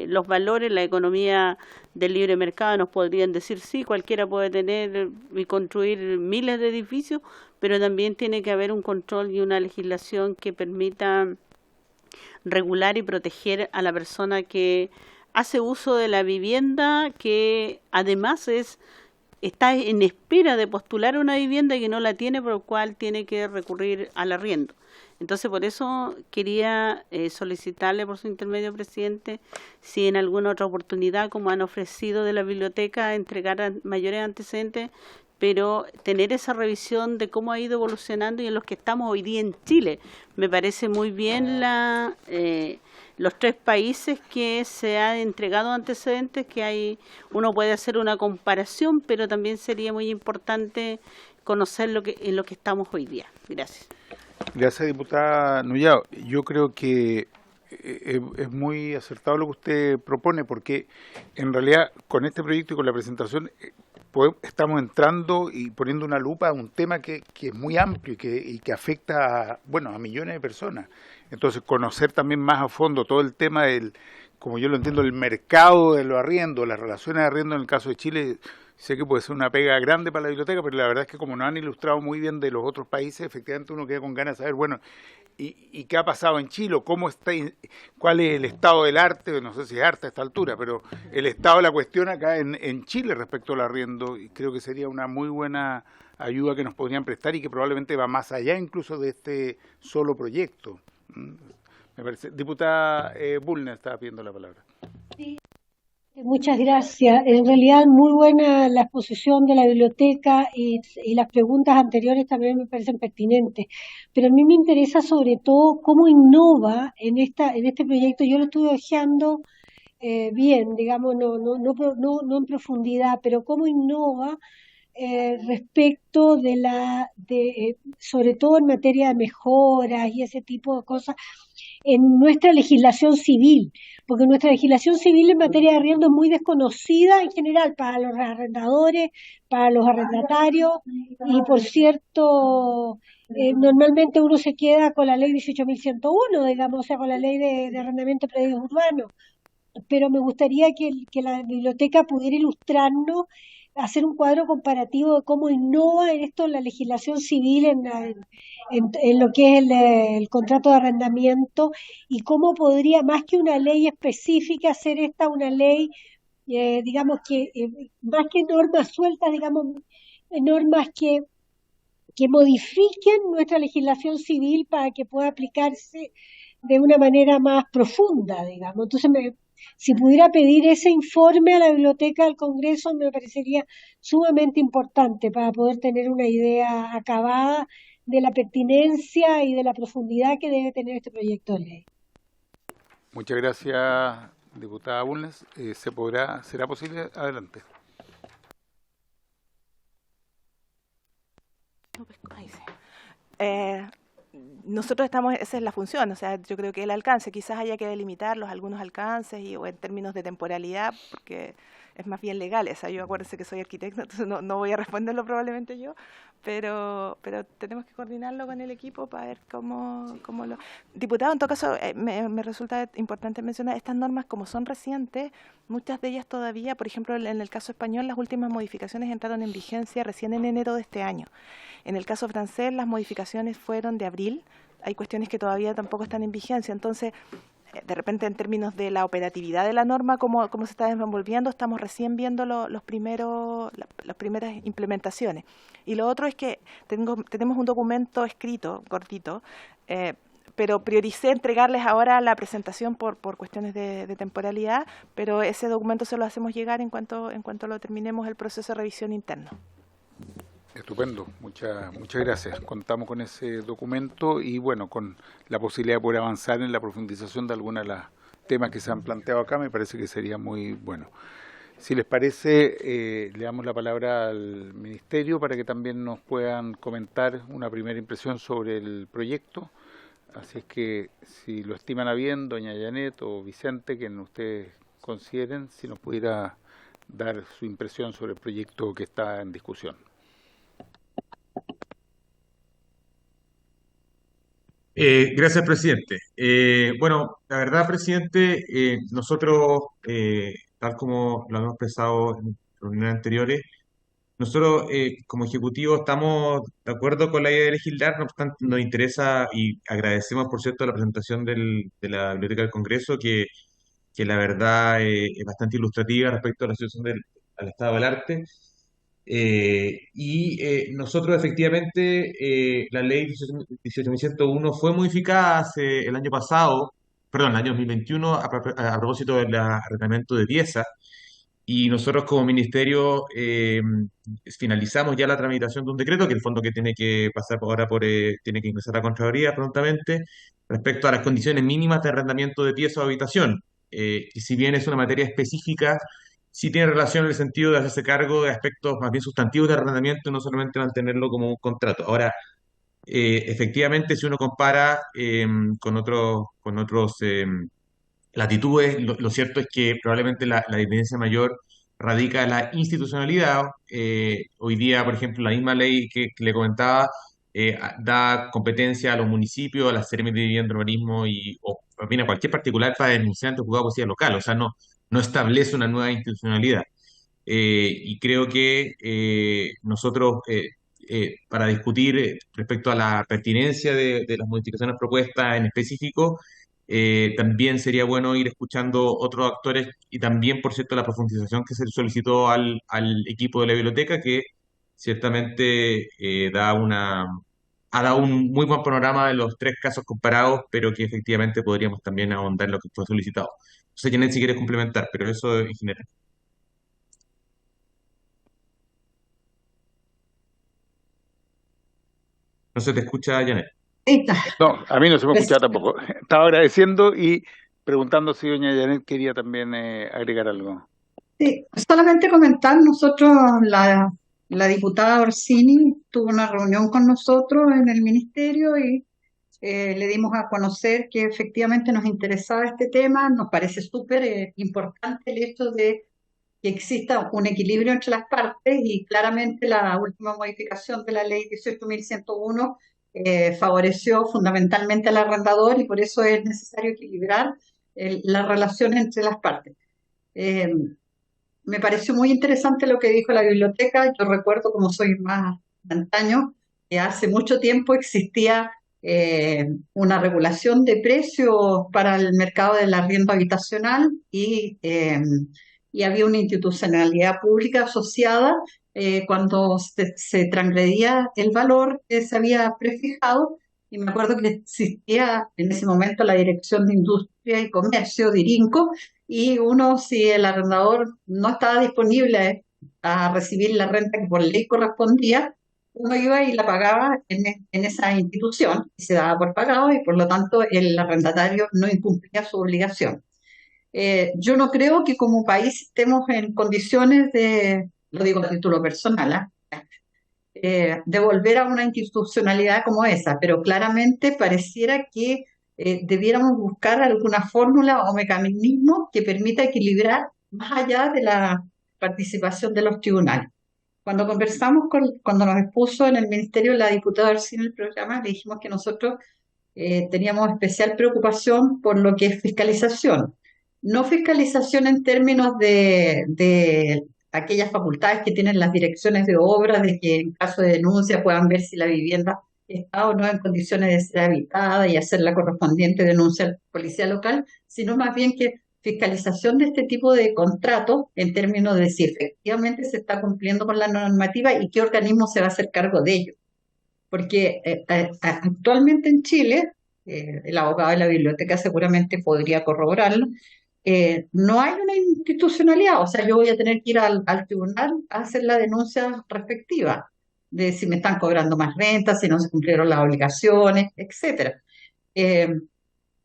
los valores. La economía del libre mercado nos podrían decir sí, cualquiera puede tener y construir miles de edificios, pero también tiene que haber un control y una legislación que permita regular y proteger a la persona que hace uso de la vivienda, que además está en espera de postular una vivienda y que no la tiene, por lo cual tiene que recurrir al arriendo. Entonces, por eso quería solicitarle por su intermedio, presidente, si en alguna otra oportunidad, como han ofrecido de la biblioteca, entregar mayores antecedentes, pero tener esa revisión de cómo ha ido evolucionando y en los que estamos hoy día en Chile. Me parece muy bien los 3 países que se han entregado antecedentes, que uno puede hacer una comparación, pero también sería muy importante conocer en lo que estamos hoy día. Gracias. Gracias, diputada Nullao. Yo creo que es muy acertado lo que usted propone, porque en realidad con este proyecto y con la presentación estamos entrando y poniendo una lupa a un tema que es muy amplio y que afecta a millones de personas. Entonces, conocer también más a fondo todo el tema como yo lo entiendo, el mercado de los arriendos, las relaciones de arriendo en el caso de Chile, sé que puede ser una pega grande para la biblioteca, pero la verdad es que como nos han ilustrado muy bien de los otros países, efectivamente uno queda con ganas de saber, ¿y qué ha pasado en Chile? ¿Cuál es el estado del arte? No sé si es arte a esta altura, pero el estado de la cuestión acá en Chile respecto al arriendo, y creo que sería una muy buena ayuda que nos podrían prestar y que probablemente va más allá incluso de este solo proyecto. Me parece. Diputada Bulnes estaba pidiendo la palabra. Sí. Muchas gracias. En realidad muy buena la exposición de la biblioteca y las preguntas anteriores también me parecen pertinentes. Pero a mí me interesa sobre todo cómo innova en este proyecto. Yo lo estuve ojeando bien, digamos, no en profundidad, pero cómo innova respecto sobre todo en materia de mejoras y ese tipo de cosas en nuestra legislación civil, porque nuestra legislación civil en materia de arriendo es muy desconocida en general para los arrendadores, para los arrendatarios, y por cierto, normalmente uno se queda con la ley 18.101, digamos, o sea, con la ley de arrendamiento de predios urbanos, pero me gustaría que la biblioteca pudiera ilustrarnos, hacer un cuadro comparativo de cómo innova en esto la legislación civil en lo que es el contrato de arrendamiento y cómo podría, más que una ley específica, hacer esta una ley digamos que más que normas sueltas, digamos, normas que modifiquen nuestra legislación civil para que pueda aplicarse de una manera más profunda, digamos. Entonces, si pudiera pedir ese informe a la Biblioteca del Congreso, me parecería sumamente importante para poder tener una idea acabada de la pertinencia y de la profundidad que debe tener este proyecto de ley. Muchas gracias, diputada Bulnes. ¿Será posible? Adelante. Nosotros estamos, esa es la función, o sea, yo creo que el alcance, quizás haya que delimitar algunos alcances o en términos de temporalidad, porque es más bien legal esa. Yo acuérdense que soy arquitecto, entonces no voy a responderlo probablemente yo, pero tenemos que coordinarlo con el equipo para ver cómo lo... Diputado, en todo caso, me resulta importante mencionar, estas normas como son recientes, muchas de ellas todavía, por ejemplo, en el caso español, las últimas modificaciones entraron en vigencia recién en enero de este año. En el caso francés, las modificaciones fueron de abril. Hay cuestiones que todavía tampoco están en vigencia. Entonces, de repente, en términos de la operatividad de la norma, cómo se está desenvolviendo, estamos recién viendo las primeras implementaciones. Y lo otro es que tenemos un documento escrito, cortito, pero prioricé entregarles ahora la presentación por cuestiones de temporalidad, pero ese documento se lo hacemos llegar en cuanto lo terminemos el proceso de revisión interno. Estupendo, muchas gracias. Contamos con ese documento y bueno, con la posibilidad de poder avanzar en la profundización de algunos de los temas que se han planteado acá, me parece que sería muy bueno. Si les parece, le damos la palabra al Ministerio para que también nos puedan comentar una primera impresión sobre el proyecto. Así es que, si lo estiman a bien, doña Janet o Vicente, quien ustedes consideren, si nos pudiera dar su impresión sobre el proyecto que está en discusión. Gracias, presidente. Bueno, la verdad, presidente, nosotros, tal como lo hemos expresado en reuniones anteriores, nosotros como Ejecutivo estamos de acuerdo con la idea de legislar, no obstante nos interesa y agradecemos, por cierto, la presentación de la Biblioteca del Congreso, que la verdad es bastante ilustrativa respecto a la situación al estado del arte. Nosotros efectivamente, la ley 18.101 fue modificada el año pasado, perdón, el año 2021, a propósito del arrendamiento de piezas, y nosotros como ministerio finalizamos ya la tramitación de un decreto, que en el fondo que tiene que pasar ahora tiene que ingresar a Contraloría prontamente, respecto a las condiciones mínimas de arrendamiento de piezas o habitación. Y si bien es una materia específica, sí tiene relación en el sentido de hacerse cargo de aspectos más bien sustantivos de arrendamiento, no solamente mantenerlo como un contrato. Ahora, efectivamente, si uno compara con otros latitudes, lo cierto es que probablemente la diferencia mayor radica en la institucionalidad. Hoy día, por ejemplo, la misma ley que le comentaba da competencia a los municipios, a las Seremi de Vivienda, Urbanismo o bien a cualquier particular para denunciar ante el juzgado de policía local. O sea, no establece una nueva institucionalidad. Y creo que nosotros, para discutir respecto a la pertinencia de las modificaciones propuestas en específico, también sería bueno ir escuchando otros actores y también, por cierto, la profundización que se solicitó al equipo de la biblioteca, que ciertamente ha dado un muy buen panorama de los tres casos comparados, pero que efectivamente podríamos también ahondar en lo que fue solicitado. No sé, Janet, si quieres complementar, pero eso en general. No se te escucha, Janet. No, a mí no se me escuchaba tampoco. Estaba agradeciendo y preguntando si doña Janet quería también agregar algo. Sí, solamente comentar, nosotros, la diputada Orsini tuvo una reunión con nosotros en el ministerio y le dimos a conocer que efectivamente nos interesaba este tema. Nos parece súper importante el hecho de que exista un equilibrio entre las partes y claramente la última modificación de la ley 18.101 favoreció fundamentalmente al arrendador y por eso es necesario equilibrar las relaciones entre las partes. Me pareció muy interesante lo que dijo la biblioteca. Yo recuerdo, como soy más de antaño, que hace mucho tiempo existía una regulación de precios para el mercado del arriendo habitacional y y había una institucionalidad pública asociada cuando se transgredía el valor que se había prefijado. Y me acuerdo que existía en ese momento la Dirección de Industria y Comercio, DIRINCO, y uno, si el arrendador no estaba disponible a recibir la renta que por ley correspondía, uno iba y la pagaba en esa institución y se daba por pagado y por lo tanto el arrendatario no incumplía su obligación. Yo no creo que como país estemos en condiciones de, lo digo a título personal, de volver a una institucionalidad como esa, pero claramente pareciera que debiéramos buscar alguna fórmula o mecanismo que permita equilibrar más allá de la participación de los tribunales. Cuando conversamos cuando nos expuso en el Ministerio la diputada Orsini el programa, le dijimos que nosotros teníamos especial preocupación por lo que es fiscalización. No fiscalización en términos de aquellas facultades que tienen las direcciones de obra, de que en caso de denuncia puedan ver si la vivienda está o no en condiciones de ser habitada y hacer la correspondiente denuncia al policía local, sino más bien que fiscalización de este tipo de contratos en términos de si efectivamente se está cumpliendo con la normativa y qué organismo se va a hacer cargo de ello. Porque actualmente en Chile, el abogado de la biblioteca seguramente podría corroborarlo, no hay una institucionalidad, o sea, yo voy a tener que ir al tribunal a hacer la denuncia respectiva de si me están cobrando más renta, si no se cumplieron las obligaciones, etcétera.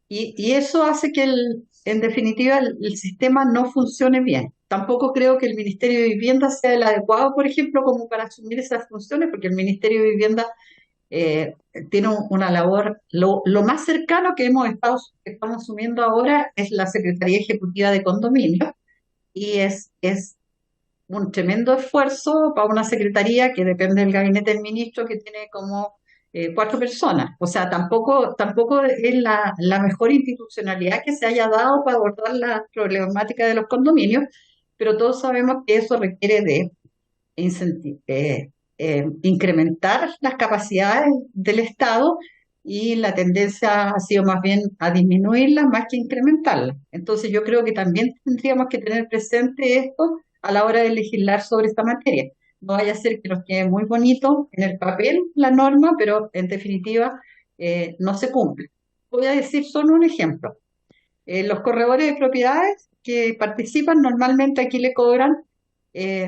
Y eso hace que, en definitiva, el sistema no funcione bien. Tampoco creo que el Ministerio de Vivienda sea el adecuado, por ejemplo, como para asumir esas funciones, porque el Ministerio de Vivienda tiene una labor, lo más cercano que estamos asumiendo ahora es la Secretaría Ejecutiva de Condominio, y es un tremendo esfuerzo para una secretaría que depende del gabinete del ministro, que tiene como 4 personas. O sea, tampoco es la mejor institucionalidad que se haya dado para abordar la problemática de los condominios, pero todos sabemos que eso requiere de incrementar las capacidades del Estado, y la tendencia ha sido más bien a disminuirlas más que incrementarlas. Entonces yo creo que también tendríamos que tener presente esto a la hora de legislar sobre esta materia. No vaya a ser que nos quede muy bonito en el papel la norma, pero en definitiva no se cumple. Voy a decir solo un ejemplo. Los corredores de propiedades que participan normalmente aquí le cobran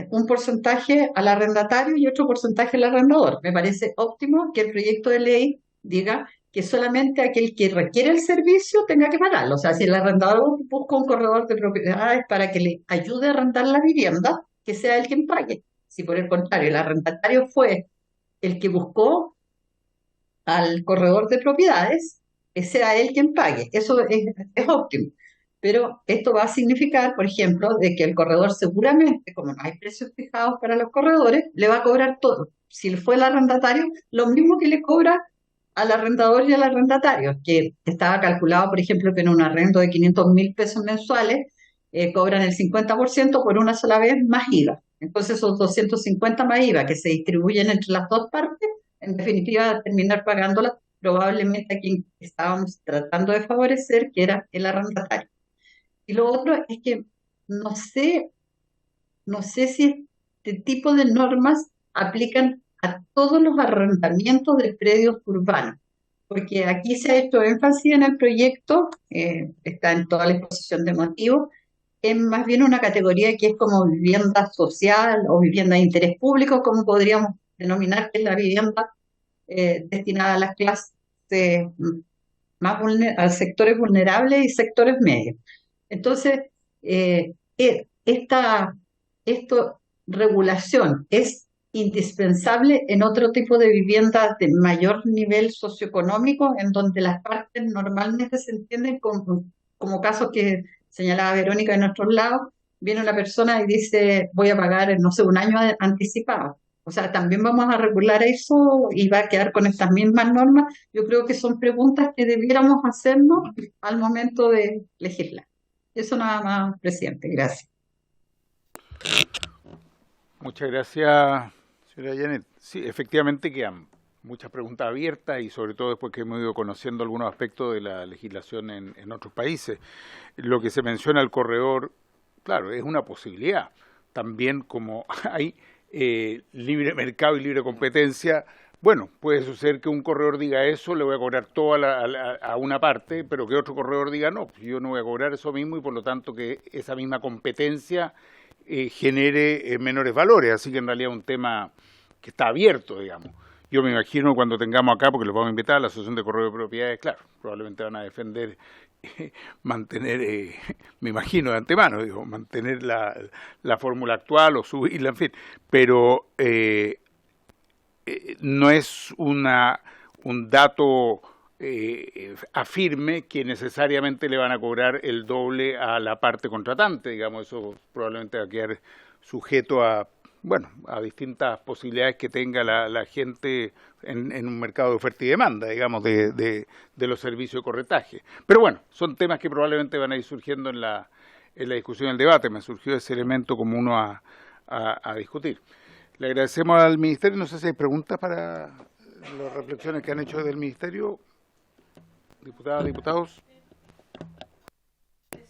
un porcentaje al arrendatario y otro porcentaje al arrendador. Me parece óptimo que el proyecto de ley diga que solamente aquel que requiere el servicio tenga que pagarlo. O sea, si el arrendador busca un corredor de propiedades para que le ayude a arrendar la vivienda, que sea él quien pague. Si por el contrario el arrendatario fue el que buscó al corredor de propiedades, que sea él quien pague. Eso es óptimo. Pero esto va a significar, por ejemplo, de que el corredor seguramente, como no hay precios fijados para los corredores, le va a cobrar todo. Si fue el arrendatario, lo mismo que le cobra al arrendador y al arrendatario, que estaba calculado, por ejemplo, que en un arrendo de 500.000 pesos mensuales cobran el 50% por una sola vez más IVA. Entonces esos 250 más IVA que se distribuyen entre las dos partes, en definitiva va a terminar pagándola probablemente a quien estábamos tratando de favorecer, que era el arrendatario. Y lo otro es que no sé si este tipo de normas aplican a todos los arrendamientos de predios urbanos, porque aquí se ha hecho énfasis en el proyecto, está en toda la exposición de motivos, es más bien una categoría que es como vivienda social o vivienda de interés público, como podríamos denominar, que es la vivienda destinada a las clases más a sectores vulnerables y sectores medios. Entonces, esta regulación es indispensable en otro tipo de viviendas de mayor nivel socioeconómico, en donde las partes normalmente se entienden como casos que señalaba Verónica de nuestros lados. Viene una persona y dice, voy a pagar, no sé, un año anticipado. O sea, también vamos a regular eso y va a quedar con estas mismas normas. Yo creo que son preguntas que debiéramos hacernos al momento de legislar. Eso nada más, presidente. Gracias. Muchas gracias, señora Janet. Sí, efectivamente quedan muchas preguntas abiertas y sobre todo después que hemos ido conociendo algunos aspectos de la legislación en otros países. Lo que se menciona el corredor claro, es una posibilidad. También como hay libre mercado y libre competencia, bueno, puede suceder que un corredor diga eso, le voy a cobrar todo a una parte, pero que otro corredor diga no, yo no voy a cobrar eso mismo y por lo tanto que esa misma competencia genere menores valores. Así que en realidad es un tema que está abierto, digamos. Yo me imagino cuando tengamos acá, porque los vamos a invitar a la Asociación de Corredores de Propiedades, claro, probablemente van a defender mantener, me imagino de antemano, digo, mantener la fórmula actual o subirla, en fin, pero no es un dato afirme que necesariamente le van a cobrar el doble a la parte contratante, digamos, eso probablemente va a quedar sujeto a distintas posibilidades que tenga la gente en un mercado de oferta y demanda, digamos, de los servicios de corretaje. Pero bueno, son temas que probablemente van a ir surgiendo en la discusión, en el debate. Me surgió ese elemento como uno a discutir. Le agradecemos al Ministerio. No sé si hay preguntas para las reflexiones que han hecho desde el Ministerio. Diputadas, diputados.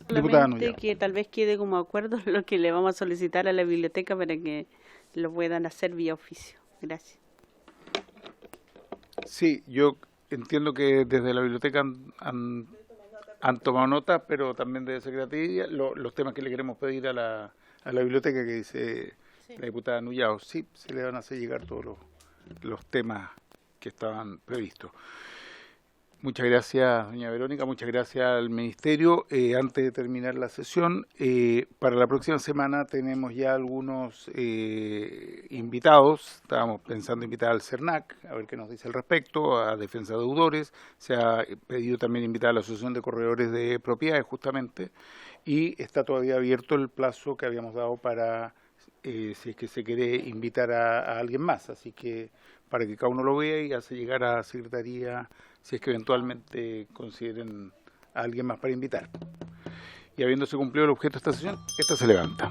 Solamente que tal vez quede como acuerdo lo que le vamos a solicitar a la biblioteca para que lo puedan hacer vía oficio. Gracias. Sí, yo entiendo que desde la biblioteca han tomado nota, pero también de Secretaría, los temas que le queremos pedir a la biblioteca que dice la diputada Nullao, sí, se le van a hacer llegar todos los temas que estaban previstos. Muchas gracias, doña Verónica, muchas gracias al Ministerio. Antes de terminar la sesión, para la próxima semana tenemos ya algunos invitados. Estábamos pensando invitar al CERNAC, a ver qué nos dice al respecto, a Defensa de Deudores. Se ha pedido también invitar a la Asociación de Corredores de Propiedades, justamente. Y está todavía abierto el plazo que habíamos dado para, si es que se quiere invitar a alguien más. Así que para que cada uno lo vea y hace llegar a Secretaría, si es que eventualmente consideren a alguien más para invitar. Y habiéndose cumplido el objeto de esta sesión, esta se levanta.